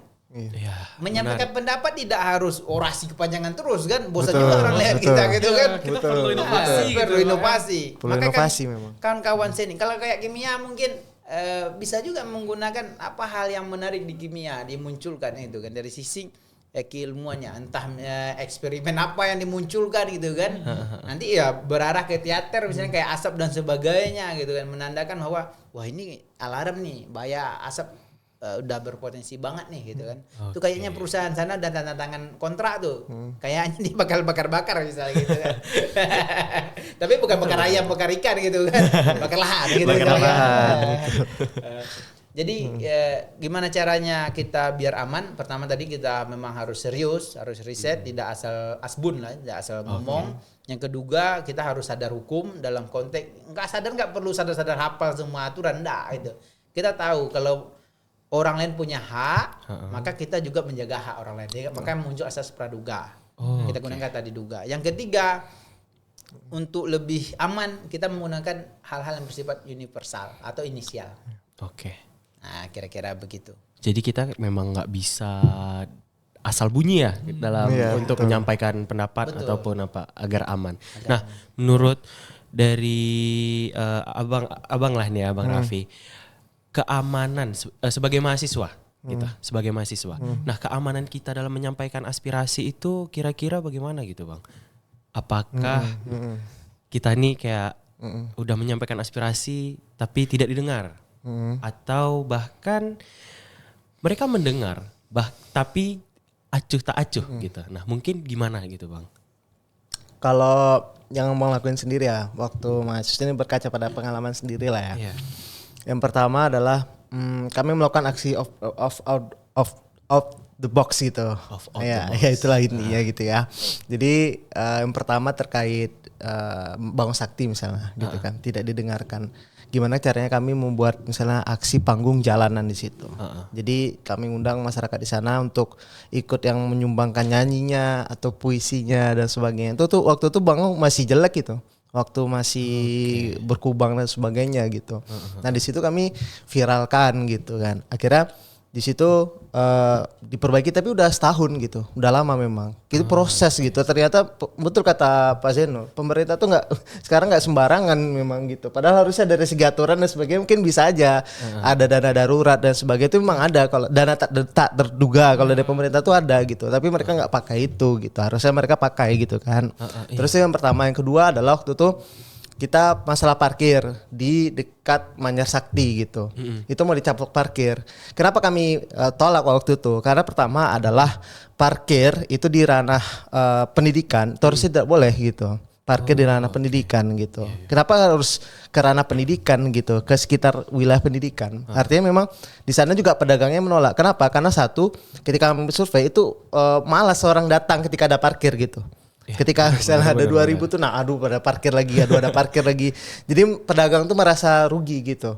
Menyampaikan pendapat tidak harus orasi kepanjangan terus kan, bosan juga orang lihat kita gitu kan. Kita perlu inovasi. Perlu inovasi. Perlu Maka inovasi kan, memang. kawan-kawan seni, kalau kayak kimia mungkin bisa juga menggunakan apa hal yang menarik di kimia dimunculkan itu kan dari sisi keilmuannya, entah eksperimen apa yang dimunculkan gitu kan. Nanti ya berarah ke teater misalnya kayak asap dan sebagainya gitu kan, menandakan bahwa wah ini alarm nih, bahaya asap udah berpotensi banget nih gitu kan. Itu kayaknya perusahaan sana dan tanda tangan kontrak tuh. Kayaknya dia bakal bakar-bakar misalnya gitu kan. Tapi bukan bakar ayam, bakar ikan gitu kan. Bakar lahan gitu kan. Jadi gimana caranya kita biar aman? Pertama tadi kita memang harus serius, harus riset, tidak asal asbun lah, tidak asal ngomong. Yang kedua kita harus sadar hukum dalam konteks nggak perlu sadar hafal semua aturan, enggak gitu. Kita tahu kalau orang lain punya hak, maka kita juga menjaga hak orang lain. Maka muncul asas praduga. Kita gunakan kata diduga. Yang ketiga, untuk lebih aman kita menggunakan hal-hal yang bersifat universal atau inisial. Nah, kira-kira begitu. Jadi kita memang nggak bisa asal bunyi ya dalam untuk menyampaikan pendapat ataupun apa agar aman. Nah, menurut dari abang lah nih Abang Raffi, keamanan sebagai mahasiswa kita, sebagai mahasiswa. Nah, keamanan kita dalam menyampaikan aspirasi itu kira-kira bagaimana gitu, Bang? Apakah kita nih kayak udah menyampaikan aspirasi tapi tidak didengar? Atau bahkan mereka mendengar tapi acuh tak acuh gitu. Nah, mungkin gimana gitu, Bang? Kalau yang mau lakuin sendiri ya, waktu mahasiswa ini berkaca pada pengalaman sendiri lah ya. Yang pertama adalah kami melakukan aksi of the box gitu. Ya itulah intinya gitu ya. Jadi yang pertama terkait Bangun Sakti misalnya gitu kan, tidak didengarkan. Gimana caranya kami membuat misalnya aksi panggung jalanan di situ. Jadi kami undang masyarakat di sana untuk ikut yang menyumbangkan nyanyinya atau puisinya dan sebagainya. Itu tuh waktu itu Bang masih jelek gitu. Waktu masih berkubang dan sebagainya gitu. Nah di situ kami viralkan gitu kan. Akhirnya di situ diperbaiki tapi udah setahun gitu, udah lama memang. Itu proses gitu. Ternyata betul kata Pak Zeno, pemerintah tuh sekarang nggak sembarangan memang gitu. Padahal harusnya dari segi aturan dan sebagainya mungkin bisa aja ada dana darurat dan sebagainya itu memang ada. Kalau dana tak terduga kalau dari pemerintah tuh ada gitu. Tapi mereka nggak pakai itu gitu. Harusnya mereka pakai gitu kan. Terus yang pertama, yang kedua adalah waktu itu kita masalah parkir di dekat Manyar Sakti gitu. Itu mau dicaplok parkir. Kenapa kami tolak waktu itu? Karena pertama adalah parkir itu di ranah pendidikan, harusnya tidak boleh gitu. Parkir di ranah pendidikan gitu. Kenapa harus ke ranah pendidikan gitu, ke sekitar wilayah pendidikan? Artinya memang di sana juga pedagangnya menolak. Kenapa? Karena satu, ketika kami survei itu malas orang datang ketika ada parkir gitu. Ketika misalnya ada 2.000 tuh, nah aduh pada parkir lagi, ada parkir lagi. Jadi pedagang tuh merasa rugi gitu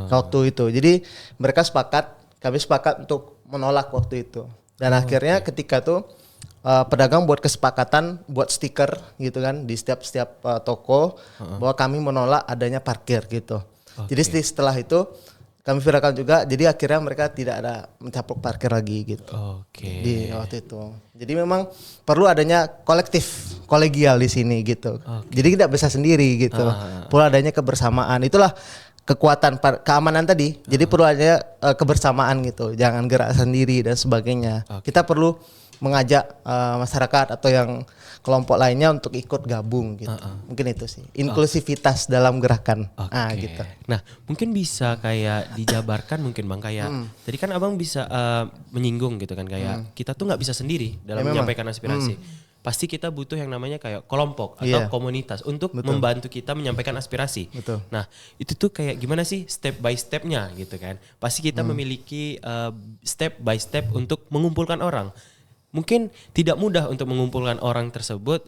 waktu itu. Jadi mereka kami sepakat untuk menolak waktu itu. Dan akhirnya ketika tuh pedagang buat kesepakatan buat stiker gitu kan di setiap toko bahwa kami menolak adanya parkir gitu. Jadi setelah itu kami viralkan juga. Jadi akhirnya mereka tidak ada mencaplok parkir lagi gitu. Oke. Di waktu itu. Jadi memang perlu adanya kolektif, kolegial di sini gitu. Jadi tidak bisa sendiri gitu. Perlu adanya kebersamaan. Itulah kekuatan keamanan tadi. Jadi perlu adanya kebersamaan gitu. Jangan gerak sendiri dan sebagainya. Kita perlu mengajak masyarakat atau yang kelompok lainnya untuk ikut gabung gitu. Mungkin itu sih. Inklusivitas dalam gerakan. Gitu. Nah, mungkin bisa kayak dijabarkan mungkin Bang kayak tadi kan Abang bisa menyinggung gitu kan kayak kita tuh nggak bisa sendiri dalam menyampaikan aspirasi. Pasti kita butuh yang namanya kayak kelompok atau komunitas untuk membantu kita menyampaikan aspirasi. Nah, itu tuh kayak gimana sih step by stepnya gitu kan. Pasti kita memiliki step by step untuk mengumpulkan orang. Mungkin tidak mudah untuk mengumpulkan orang tersebut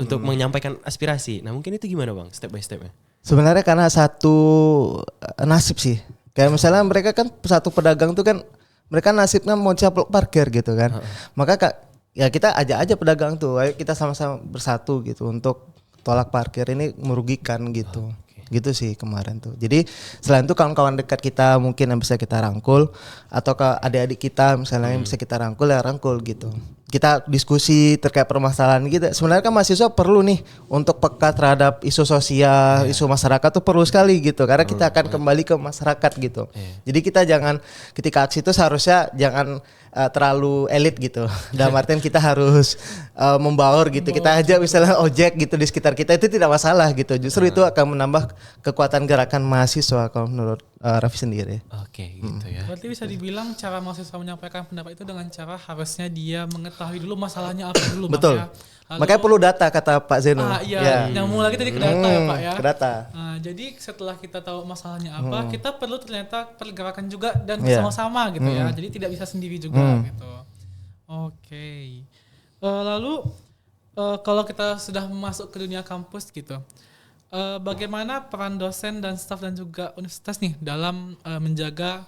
untuk menyampaikan aspirasi. Nah mungkin itu gimana Bang step by stepnya? Sebenarnya karena satu nasib sih. Kayak misalnya mereka kan satu pedagang tuh kan mereka nasibnya mau caplok parkir gitu kan. Maka ya kita ajak aja pedagang tuh, ayo kita sama-sama bersatu gitu untuk tolak parkir ini merugikan gitu. Gitu sih kemarin tuh. Jadi selain itu kawan-kawan dekat kita mungkin yang bisa kita rangkul atau ke adik-adik kita misalnya yang bisa kita rangkul ya rangkul gitu. Kita diskusi terkait permasalahan kita. Sebenarnya kan mahasiswa perlu nih untuk peka terhadap isu sosial, isu masyarakat tuh perlu sekali gitu karena kita akan kembali ke masyarakat gitu. Jadi kita jangan ketika aksi itu seharusnya jangan terlalu elit gitu. Dalam artian kita harus membaur gitu. Kita aja misalnya ojek gitu di sekitar kita itu tidak masalah gitu. Justru itu akan menambah kekuatan gerakan mahasiswa kalau menurut Raffi sendiri. Oke, gitu ya. Berarti bisa dibilang cara mahasiswa menyampaikan pendapat itu dengan cara harusnya dia mengetahui dulu masalahnya apa dulu. Betul. Makanya perlu data kata Pak Zeno. Iya, nyambung lagi tadi ke data ya Pak ya. Ke data. Jadi setelah kita tahu masalahnya apa, kita perlu ternyata pergerakan juga dan bersama-sama gitu ya. Jadi tidak bisa sendiri juga gitu. Oke. Lalu kalau kita sudah masuk ke dunia kampus gitu, bagaimana peran dosen dan staf dan juga universitas nih dalam menjaga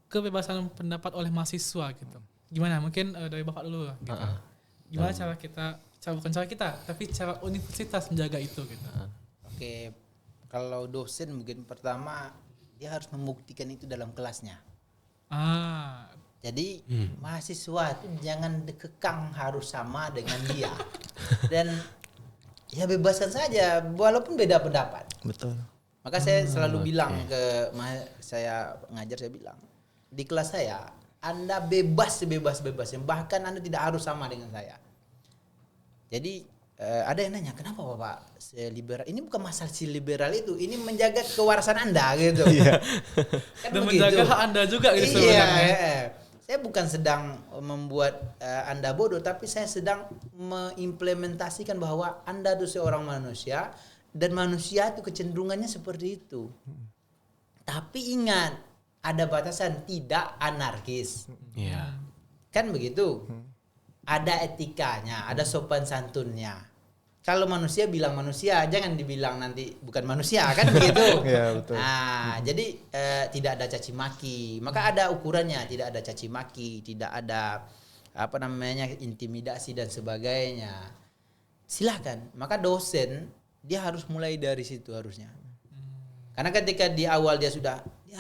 kebebasan pendapat oleh mahasiswa gitu? Gimana? Mungkin dari Bapak dulu gitu. Gimana cara kita, tapi cara universitas menjaga itu gitu. Oke, kalau dosen mungkin pertama dia harus membuktikan itu dalam kelasnya. Jadi mahasiswa itu jangan dikekang harus sama dengan dia. Dan ya bebaskan saja walaupun beda pendapat. Betul. Maka saya selalu bilang ke saya ngajar, saya bilang di kelas saya Anda bebas sebebas-bebasnya, bahkan Anda tidak harus sama dengan saya. Jadi ada yang nanya kenapa Bapak liberal? Ini bukan masalah si liberal itu, ini menjaga kewarasan Anda gitu. Kan dan begitu. menjaga hak Anda juga gitu sebenarnya. Saya bukan sedang membuat Anda bodoh, tapi saya sedang mengimplementasikan bahwa Anda itu seorang manusia dan manusia itu kecenderungannya seperti itu. Tapi ingat, ada batasan, tidak anarkis. Kan begitu? Ada etikanya, ada sopan santunnya. Kalau manusia bilang manusia, jangan dibilang nanti bukan manusia, kan begitu. Betul. Nah, jadi tidak ada caci maki. Maka ada ukurannya, tidak ada caci maki, tidak ada intimidasi dan sebagainya. Silakan. Maka dosen dia harus mulai dari situ harusnya. Karena ketika di awal dia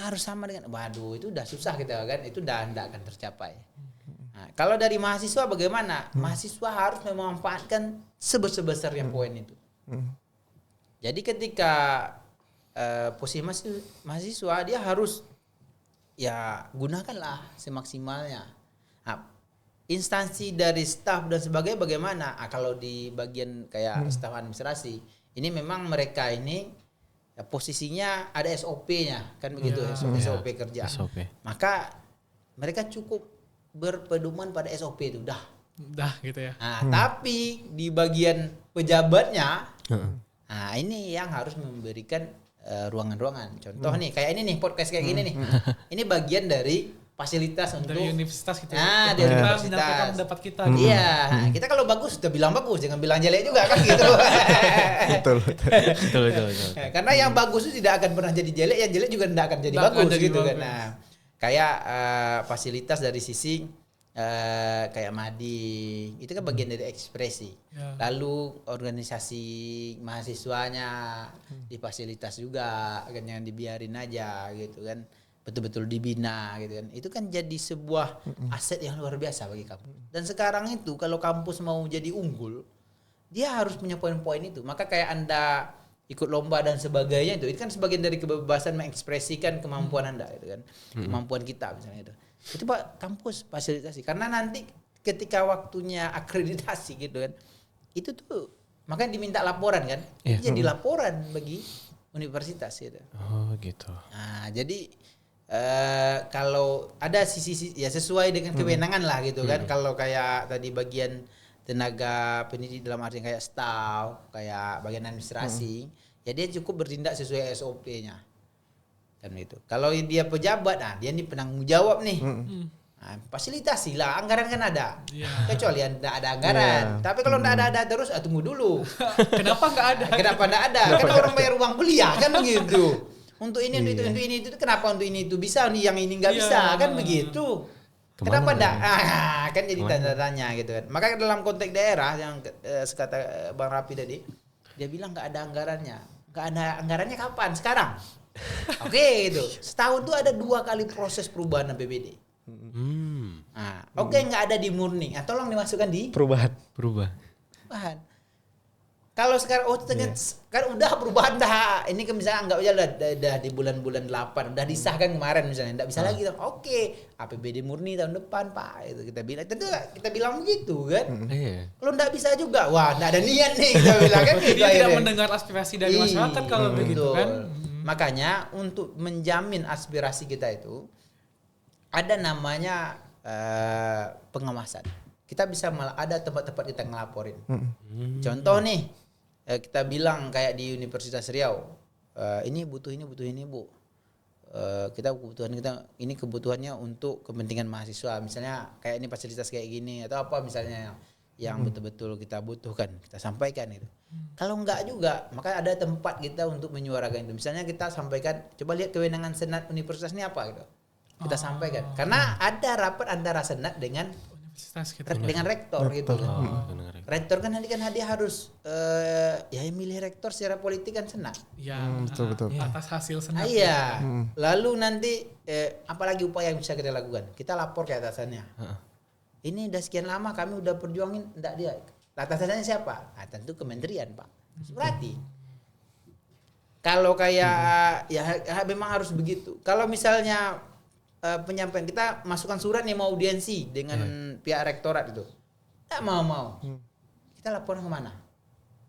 harus sama dengan, waduh itu udah susah kita kan, itu udah tidak akan tercapai. Nah, kalau dari mahasiswa bagaimana? Mahasiswa harus memanfaatkan sebesar-besarnya poin itu. Jadi ketika posisi mahasiswa dia harus ya gunakanlah semaksimalnya. Nah, instansi dari staf dan sebagainya bagaimana? Kalau di bagian kayak staf administrasi, ini memang mereka ini ya, posisinya ada SOP-nya kan begitu, SOP kerja. Maka mereka cukup berpedoman pada SOP itu dah gitu ya. Nah, tapi di bagian pejabatnya, nah ini yang harus memberikan ruangan-ruangan. Contoh nih, kayak ini nih podcast kayak gini nih. Ini bagian dari fasilitas untuk dari universitas gitu. Nah, ya. dari Kita universitas. menyampaikan pendapat kita. Gitu. Iya, kita kalau bagus sudah bilang bagus, jangan bilang jelek juga kan gitu. Betul. Karena yang bagus itu tidak akan pernah jadi jelek, yang jelek juga tidak akan jadi bagus gitu kan. Nah, kayak fasilitas dari sisi kayak mading itu kan bagian dari ekspresi. Ya. Lalu organisasi mahasiswanya di fasilitas juga kan, jangan dibiarin aja gitu kan, betul-betul dibina gitu kan. Itu kan jadi sebuah aset yang luar biasa bagi kampus. Dan sekarang itu kalau kampus mau jadi unggul, dia harus punya poin-poin itu. Maka kayak Anda ikut lomba dan sebagainya itu kan sebagian dari kebebasan mengekspresikan kemampuan Anda itu kan, kemampuan kita misalnya itu. Itu Pak kampus fasilitasi, karena nanti ketika waktunya akreditasi gitu kan, itu tuh makanya diminta laporan kan, itu jadi laporan bagi universitas gitu. Oh gitu. Nah jadi kalau ada sisi ya sesuai dengan kewenangan lah gitu kan. Kalau kayak tadi bagian tenaga pendidik dalam arti kayak staff, kayak bagian administrasi, ya dia cukup bertindak sesuai SOP-nya. Kan gitu. Kalau dia pejabat, nah dia nih penanggung jawab nih. Nah, fasilitasi lah, anggaran kan ada. Kecuali tidak ada anggaran. Tapi kalau tidak ada terus, tunggu dulu. Kenapa nggak ada? Kenapa tidak ada? Kan orang bayar uang kuliah kan begitu. Untuk ini, untuk ini, itu kenapa untuk ini itu bisa, yang ini nggak bisa kan begitu. Kenapa enggak? Kan jadi tanda tanya gitu kan. Maka dalam konteks daerah yang sekata Bang Rapi tadi, dia bilang nggak ada anggarannya. Nggak ada anggarannya kapan? Sekarang. Oke gitu. Setahun tuh ada 2 kali proses perubahan APBD. Nah, nggak ada di murni. Tolong dimasukkan di Perubahan. perubahan. Kalau sekarang kan udah perubahan dah. Ini kan misalnya anggap aja udah di bulan-bulan 8 udah disahkan kemarin misalnya, enggak bisa lagi. Oke, APBD murni tahun depan, Pak. Itu kita bilang. Tentu kita bilang begitu kan. Kalau enggak bisa juga, wah enggak ada niat nih kita bilang kan gitu. Dia tidak mendengar aspirasi dari masyarakat kalau begitu kan. Makanya untuk menjamin aspirasi kita itu ada namanya pengawasan. Kita bisa ada tempat-tempat kita ngelaporin. Contoh nih, kita bilang kayak di Universitas Riau, ini butuh ini Bu. Kita ini kebutuhannya untuk kepentingan mahasiswa. Misalnya kayak ini fasilitas kayak gini atau apa misalnya yang betul-betul kita butuhkan, kita sampaikan itu. Kalau enggak juga, maka ada tempat kita untuk menyuarakan itu. Misalnya kita sampaikan, coba lihat kewenangan senat universitas ini apa gitu. Kita sampaikan. Karena ada rapat antara senat dengan Universitas kita. dengan rektor gitu kan. Rektor kan nanti kan dia harus yang milih rektor secara politik kan senat. Ya, betul. atas hasil senat. Iya. Lalu nanti apalagi upaya yang bisa kita lakukan? Kita lapor ke atasannya. Ini udah sekian lama kami udah perjuangin, enggak dia. Atasannya siapa? Tentu kementerian, Pak. Berarti kalau kayak ya memang harus begitu. Kalau misalnya penyampaian kita masukkan surat nih mau audiensi dengan pihak rektorat itu, enggak mau. Kita lapor kemana?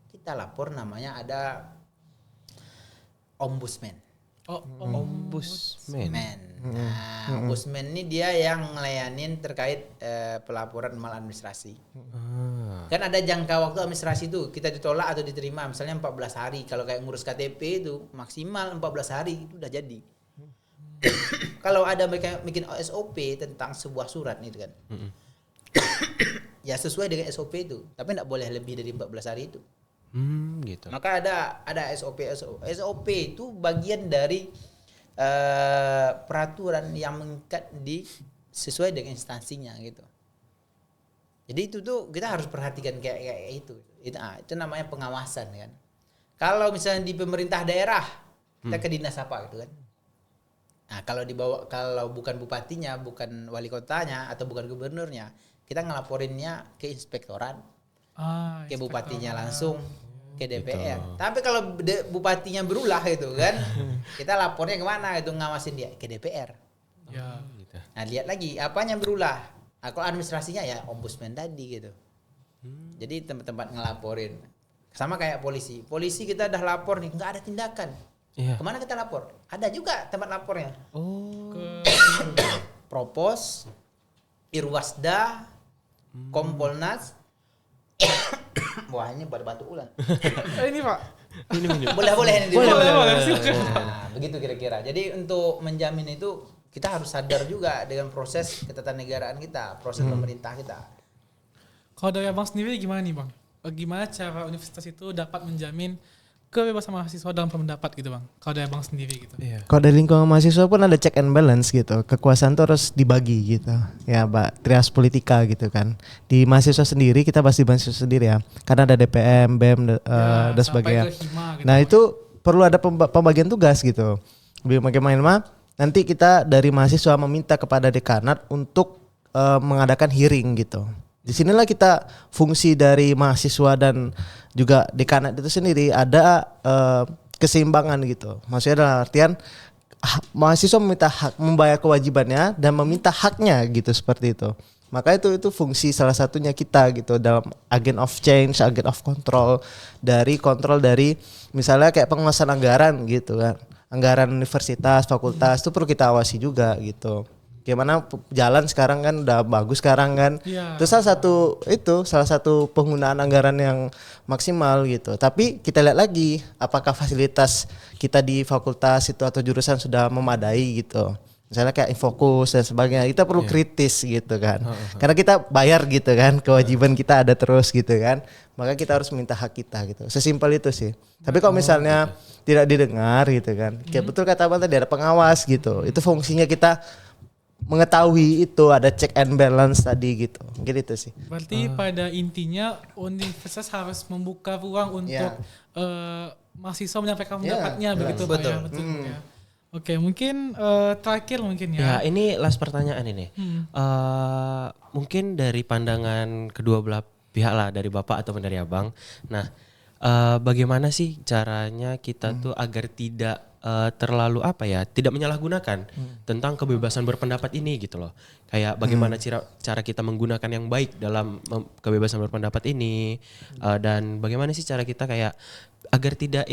Kita lapor namanya ada ombudsman. Ombudsman. Nah, ombudsman ini dia yang ngelayanin terkait pelaporan maladministrasi. Kan ada jangka waktu administrasi itu, kita ditolak atau diterima misalnya 14 hari. Kalau kayak ngurus KTP itu maksimal 14 hari itu udah jadi. Kalau ada mereka bikin SOP tentang sebuah surat nih kan. Ya sesuai dengan SOP itu, tapi enggak boleh lebih dari 14 hari itu. Gitu. Maka ada SOP. SOP itu bagian dari peraturan yang mengikat sesuai dengan instansinya gitu. Jadi itu tuh kita harus perhatikan kayak itu. Itu namanya pengawasan kan. Kalau misalnya di pemerintah daerah kita ke dinas apa gitu kan. Nah, kalau bukan bupatinya, bukan wali kotanya atau bukan gubernurnya, kita ngelaporinnya ke inspektorat. Ke bupatinya langsung ke DPR. Gitu. Tapi kalau bupatinya berulah gitu kan, kita lapornya kemana itu ngawasin dia ke DPR. Ya. Gitu. Nah lihat lagi apanya berulah. Nah, kalau administrasinya ya ombudsman tadi gitu. Jadi tempat-tempat ngelaporin. Sama kayak polisi. Polisi kita udah lapor nih nggak ada tindakan. Kemana kita lapor? Ada juga tempat lapornya. Propos, Irwasda, Kompolnas. Wah ini batu ulang. Ini Pak. Boleh. Boleh. Nah, begitu kira-kira. Jadi untuk menjamin itu kita harus sadar juga dengan proses ketatanegaraan kita, proses pemerintah kita. Kalau dari Abang sendiri gimana nih Bang? Gimana cara universitas itu dapat menjamin kebebasan mahasiswa dalam berpendapat gitu bang. Kalau dari abang sendiri gitu. Kalau dari lingkungan mahasiswa pun ada check and balance gitu. Kekuasaan tuh harus dibagi gitu. Ya, Mbak, trias politika gitu kan. Di mahasiswa sendiri kita bahas di mahasiswa sendiri ya. Karena ada DPM, BEM dan sebagainya. Sampai ke hima gitu. Nah, itu perlu ada pembagian tugas gitu. Bagaimana nanti kita dari mahasiswa meminta kepada dekanat untuk mengadakan hearing gitu. Di sinilah kita fungsi dari mahasiswa dan juga dekanat itu sendiri ada keseimbangan gitu. Maksudnya dalam artian mahasiswa meminta hak, membayar kewajibannya dan meminta haknya gitu, seperti itu. Maka itu fungsi salah satunya kita gitu dalam agent of change, agent of control dari misalnya kayak penguasaan anggaran gitu kan. Anggaran universitas, fakultas itu perlu kita awasi juga gitu. Gimana jalan sekarang kan udah bagus sekarang kan. Itu salah satu penggunaan anggaran yang maksimal gitu. Tapi kita lihat lagi apakah fasilitas kita di fakultas itu atau jurusan sudah memadai gitu. Misalnya kayak infokus dan sebagainya, kita perlu kritis gitu kan. Karena kita bayar gitu kan, kewajiban kita ada terus gitu kan. Maka kita harus minta hak kita gitu. Sesimpel itu sih. Tapi kalau misalnya tidak didengar gitu kan. Kayak betul kata Abang tadi, ada pengawas gitu. Itu fungsinya kita mengetahui itu ada check and balance tadi gitu. Mungkin itu sih. Berarti pada intinya universitas harus membuka ruang untuk mahasiswa menyampaikan pendapatnya begitu Pak ya. Betul. Ya. Oke, mungkin terakhir mungkin ya. Ya, ini last pertanyaan ini. Mungkin dari pandangan kedua belah pihak lah, dari Bapak ataupun dari Abang. Nah, bagaimana sih caranya kita tuh agar tidak terlalu tidak menyalahgunakan tentang kebebasan berpendapat ini gitu loh. Kayak bagaimana cara kita menggunakan yang baik dalam kebebasan berpendapat ini, dan bagaimana sih cara kita kayak agar tidak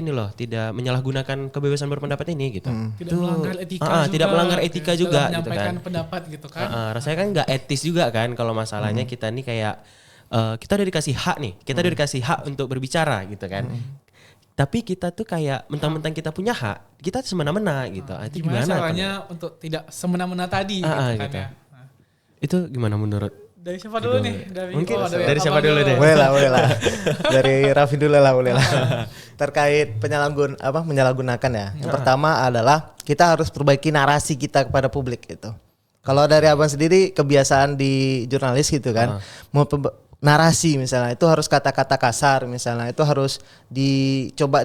menyalahgunakan kebebasan berpendapat ini gitu. Tidak melanggar etika juga. Tidak melanggar etika juga gitu kan. Menyampaikan pendapat gitu kan. Rasanya kan nggak etis juga kan kalau masalahnya kita nih kayak kita udah dikasih hak nih, kita udah dikasih hak untuk berbicara gitu kan. Tapi kita tuh kayak mentang-mentang kita punya hak, kita semena-mena gitu. Itu Gimana caranya untuk tidak semena-mena tadi gitu kan gitu. ya. Itu gimana menurut? Dari siapa dulu nih? Dari siapa dulu deh? Boleh lah. Dari Raffi dulu lah, boleh lah. Terkait menyalahgunakan ya. Yang pertama adalah kita harus perbaiki narasi kita kepada publik gitu. Kalau dari Abang sendiri kebiasaan di jurnalis gitu kan, mau narasi misalnya itu harus kata-kata kasar misalnya, itu harus dicoba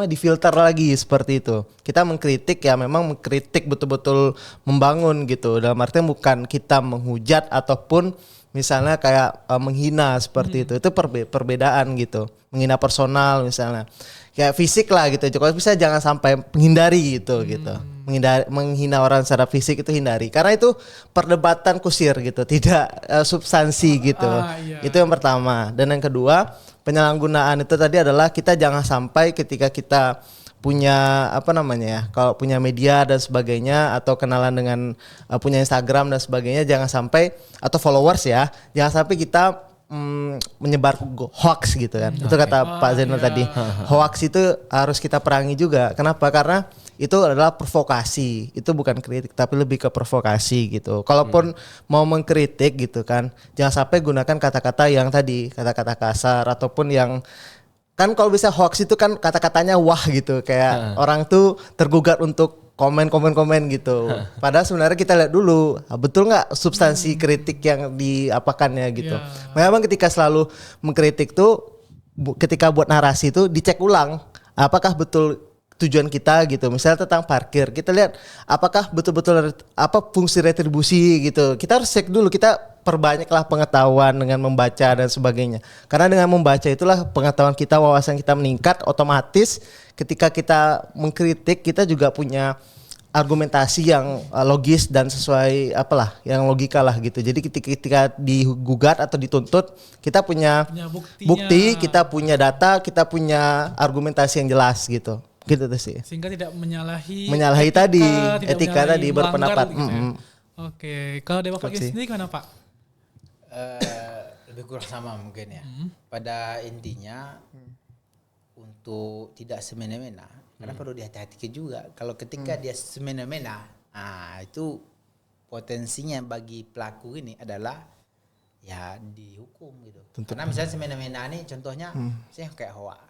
difilter lagi seperti itu. Kita mengkritik ya memang mengkritik betul-betul membangun gitu. Dalam artinya bukan kita menghujat ataupun misalnya kayak menghina seperti itu. Itu perbedaan gitu. Menghina personal misalnya. Kayak fisik lah gitu. Kalau bisa jangan sampai menghindari gitu. Menghina orang secara fisik itu hindari, karena itu perdebatan kusir gitu, tidak substansi gitu. Itu yang pertama. Dan yang kedua, penyalahgunaan itu tadi adalah kita jangan sampai ketika kita punya kalau punya media dan sebagainya atau kenalan dengan punya Instagram dan sebagainya, jangan sampai, atau followers ya, jangan sampai kita menyebar hoax gitu kan. Itu kata Pak Zainul tadi. Hoax itu harus kita perangi juga. Kenapa? Karena itu adalah provokasi. Itu bukan kritik tapi lebih ke provokasi gitu. Kalaupun mau mengkritik gitu kan, jangan sampai gunakan kata-kata yang tadi, kata-kata kasar ataupun yang kan kalau bisa hoax itu kan kata-katanya wah gitu, kayak orang tuh tergugat untuk komen gitu. Padahal sebenarnya kita lihat dulu betul nggak substansi kritik yang diapakannya gitu. Memang ketika selalu mengkritik tuh, ketika buat narasi itu dicek ulang apakah betul tujuan kita gitu. Misalnya tentang parkir, kita lihat apakah betul-betul fungsi retribusi gitu. Kita harus cek dulu, kita perbanyaklah pengetahuan dengan membaca dan sebagainya. Karena dengan membaca itulah pengetahuan kita, wawasan kita meningkat. Otomatis ketika kita mengkritik, kita juga punya argumentasi yang logis dan sesuai yang logika lah gitu. Jadi ketika digugat atau dituntut, kita punya bukti, kita punya data, kita punya argumentasi yang jelas gitu. Gitu tuh sih. Sehingga tidak menyalahi etika tadi berpendapat. Gitu ya. Oke, kalau dari Bapak sendiri gimana Pak? Lebih kurang sama mungkin ya. Pada intinya untuk tidak semena-mena, karena perlu dihati-hatikan juga. Kalau ketika dia semena-mena, itu potensinya bagi pelaku ini adalah ya dihukum gitu. Karena misalnya semena-mena nih contohnya saya kayak hoax.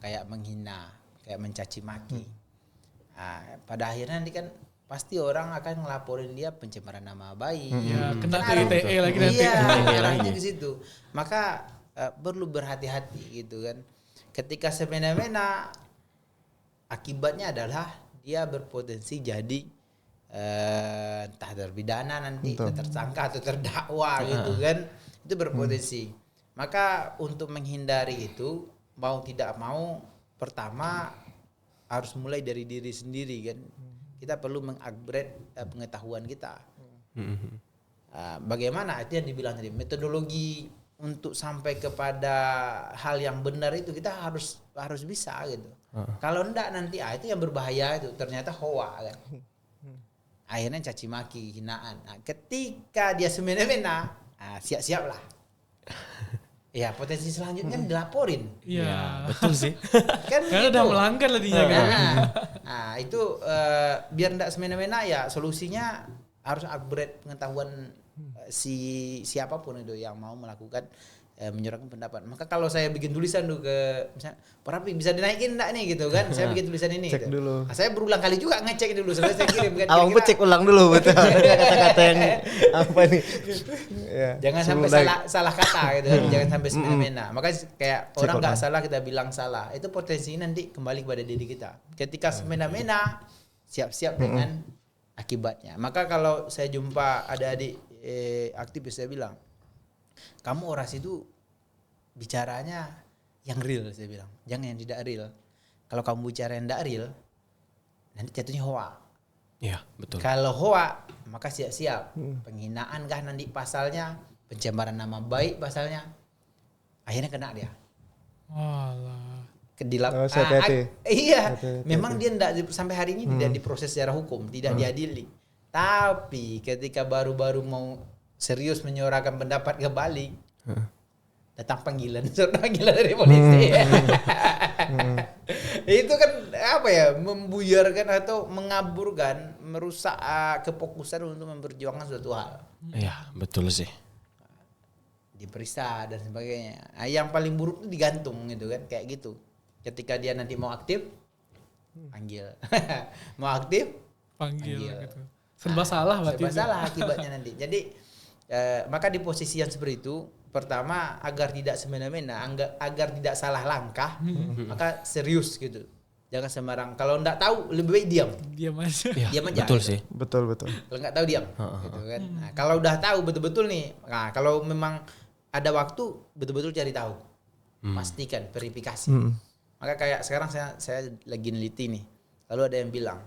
kayak menghina, kayak mencaci maki. Nah, pada akhirnya nanti kan pasti orang akan ngelaporin dia pencemaran nama baik. Ya, kena ke Kan ITE lagi nanti. Iya, ITE arahnya lagi. ke situ. Maka perlu berhati-hati gitu kan. Ketika semena-mena, akibatnya adalah dia berpotensi jadi entah terpidana nanti, tersangka atau terdakwa gitu kan. Itu berpotensi. Maka untuk menghindari itu, mau tidak mau, pertama harus mulai dari diri sendiri kan. Kita perlu mengupgrade pengetahuan kita. Bagaimana itu yang dibilang tadi, metodologi untuk sampai kepada hal yang benar itu kita harus bisa gitu. Kalau enggak nanti itu yang berbahaya itu ternyata hoa kan. Akhirnya caci maki, hinaan. Nah, ketika dia semena-mena, siap-siaplah. Ya potensi selanjutnya dilaporin. Iya. Betul sih. Kan Karena gitu. udah melanggar tadinya kan. Nah, itu biar enggak semena-mena ya solusinya harus upgrade pengetahuan siapapun itu yang mau melakukan menyuarakan pendapat. Maka kalau saya bikin tulisan tuh ke misalnya Pak Rafi bisa dinaikin enggak nih gitu kan. Saya bikin tulisan ini Cek gitu. dulu. Nah, saya berulang kali juga ngecek dulu sebelum saya kirim kan. Abang pun cek ulang dulu betul kata-kata yang apa nih. Ya, Jangan sampai salah kata gitu kan. Jangan sampai semena-mena. Makanya kayak orang ulang. nggak salah kita bilang salah. Itu potensi nanti kembali kepada diri kita. Ketika semena-mena siap-siap dengan akibatnya. Maka kalau saya jumpa ada adik aktivis, saya bilang, kamu orasi itu bicaranya yang real, saya bilang. Jangan yang tidak real. Kalau kamu bicara yang tidak real, nanti jatuhnya hoa. Iya, betul. Kalau hoa, maka siap-siap. Penghinaan kah nanti pasalnya, pencemaran nama baik pasalnya. Akhirnya kena dia. Walah. Harus hati-hati. Iya, Hati-hati. memang dia tidak sampai hari ini tidak diproses secara hukum, tidak diadili. Tapi ketika baru-baru mau serius menyuarakan pendapat kembali, datang panggilan dari polisi. Itu kan apa ya, membuyarkan atau mengaburkan, merusak kefokusan untuk memperjuangkan suatu hal. Iya, betul sih. Diperiksa dan sebagainya. Nah, yang paling buruk itu digantung gitu kan, kayak gitu. Ketika dia nanti mau aktif, panggil. Mau aktif, Panggil Panggil. gitu. Serba salah berarti. serba salah akibatnya nanti. Jadi maka di posisi yang seperti itu, pertama agar tidak semena-mena, agar tidak salah langkah, maka serius gitu. Jangan sembarang. Kalau enggak tahu lebih baik diam. Diam aja. Iya, Diam aja. betul gitu. sih. Betul. Kalau nggak tahu diam, gitu kan. Nah, kalau udah tahu betul-betul nih, nah kalau memang ada waktu betul-betul cari tahu, pastikan verifikasi. Maka kayak sekarang saya lagi neliti nih, lalu ada yang bilang,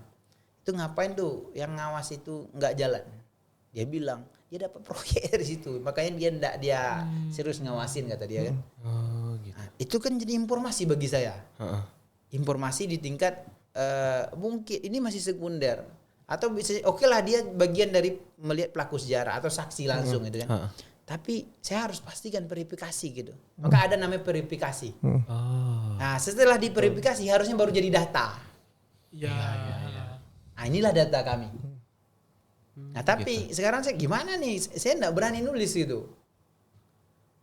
itu ngapain tuh yang ngawas itu nggak jalan? Dia bilang dia dapat proyek dari situ, makanya dia serius ngawasin kata dia kan. Oh, gitu. Nah, itu kan jadi informasi bagi saya. Informasi di tingkat mungkin ini masih sekunder atau bisa oke lah dia bagian dari melihat pelaku sejarah atau saksi langsung gitu kan. Tapi saya harus pastikan verifikasi gitu. Maka ada namanya verifikasi. Oh. Nah, setelah diverifikasi harusnya baru jadi data. Iya. Nah, inilah data kami. Nah, tapi sekarang saya gimana nih? Saya enggak berani nulis gitu.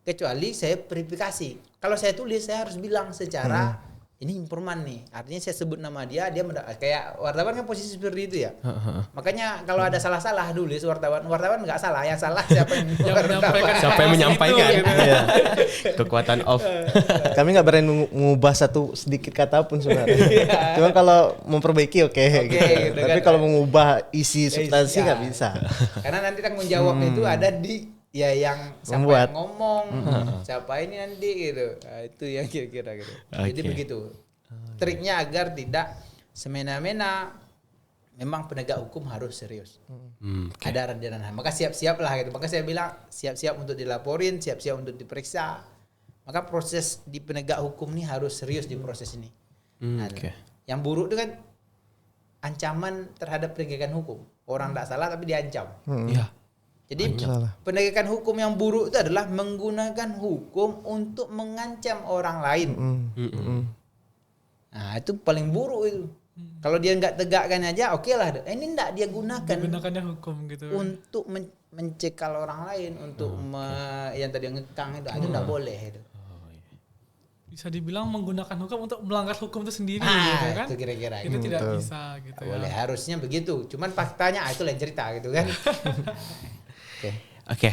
Kecuali saya verifikasi. Kalau saya tulis saya harus bilang secara ini informan nih. Artinya saya sebut nama dia kayak wartawan kan posisi seperti itu ya. Makanya kalau ada salah-salah nulis wartawan nggak salah, yang salah siapa yang menyampaikan. Siapa yang menyampaikan? Itu, gitu. Iya. Kekuatan off. Kami nggak berani mengubah satu sedikit kata pun sebenarnya. Cuma kalau memperbaiki oke, gitu. gitu Tapi kan. kalau mengubah isi substansi nggak ya. bisa. Karena nanti tanggung jawab itu ada di ya yang siapa Membuat. yang ngomong, siapa ini nanti gitu. Nah, itu yang kira-kira gitu. Jadi Oke. begitu. Triknya agar tidak semena-mena, memang penegak hukum harus serius. Oke. Ada rendahan. Maka siap-siap lah gitu. Maka saya bilang siap-siap untuk dilaporin, siap-siap untuk diperiksa. Maka proses di penegak hukum ini harus serius di proses ini. Nah, Oke. yang buruk itu kan ancaman terhadap penegakan hukum. Orang tidak salah tapi diancam. Iya. Jadi Salah. penegakan hukum yang buruk itu adalah menggunakan hukum untuk mengancam orang lain. Nah, itu paling buruk itu. Kalau dia nggak tegakkan aja, oke lah. Ini enggak dia gunakan Gunakannya hukum gitu. untuk mencekal orang lain, untuk yang tadi ngekang itu enggak boleh itu. bisa dibilang menggunakan hukum untuk melanggar hukum itu sendiri Ah, gitu kan. itu kira-kira. Itu tidak Betul. bisa gitu Boleh, ya. harusnya begitu. Cuman faktanya itu lain cerita gitu kan. Oke.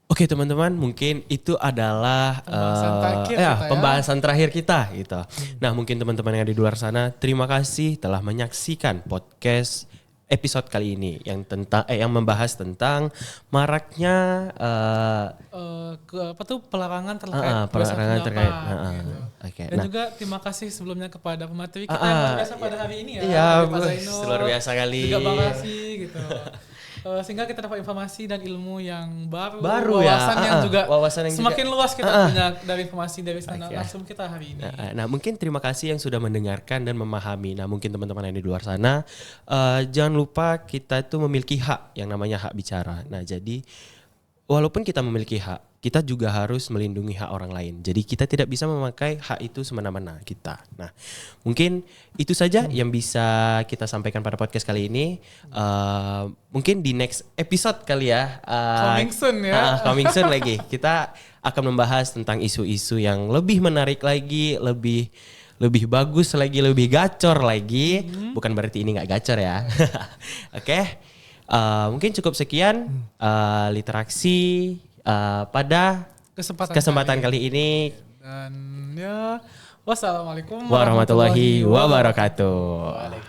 Oke teman-teman, mungkin itu adalah Pembahasan terakhir kita ya. pembahasan terakhir kita gitu. Nah mungkin teman-teman yang ada di luar sana, terima kasih telah menyaksikan podcast episode kali ini yang membahas tentang maraknya Pelarangan terkait pelarangan terkait. gitu. Oke. Dan Nah, juga terima kasih sebelumnya kepada pemateri kita yang luar biasa pada hari ini ya. Iya, Dari Pak Zainul, luar biasa kali. Juga Bang Rafi gitu. Sehingga kita dapat informasi dan ilmu yang baru ya. wawasan yang juga Wawasan yang semakin juga- luas kita punya dari informasi dari sana Oke. langsung kita hari ini. Nah, mungkin terima kasih yang sudah mendengarkan dan memahami. Nah, mungkin teman-teman yang di luar sana, jangan lupa kita itu memiliki hak yang namanya hak bicara. Nah, jadi walaupun kita memiliki hak, kita juga harus melindungi hak orang lain. Jadi kita tidak bisa memakai hak itu semena-mena kita. Nah, mungkin itu saja yang bisa kita sampaikan pada podcast kali ini. Mungkin di next episode kali ya. Coming soon ya. Coming soon lagi. Kita akan membahas tentang isu-isu yang lebih menarik lagi, lebih bagus lagi, lebih gacor lagi. Bukan berarti ini nggak gacor ya. Oke. Mungkin cukup sekian literaksi pada kesempatan kali ini. Dan ya wassalamualaikum Warahmatullahi wabarakatuh.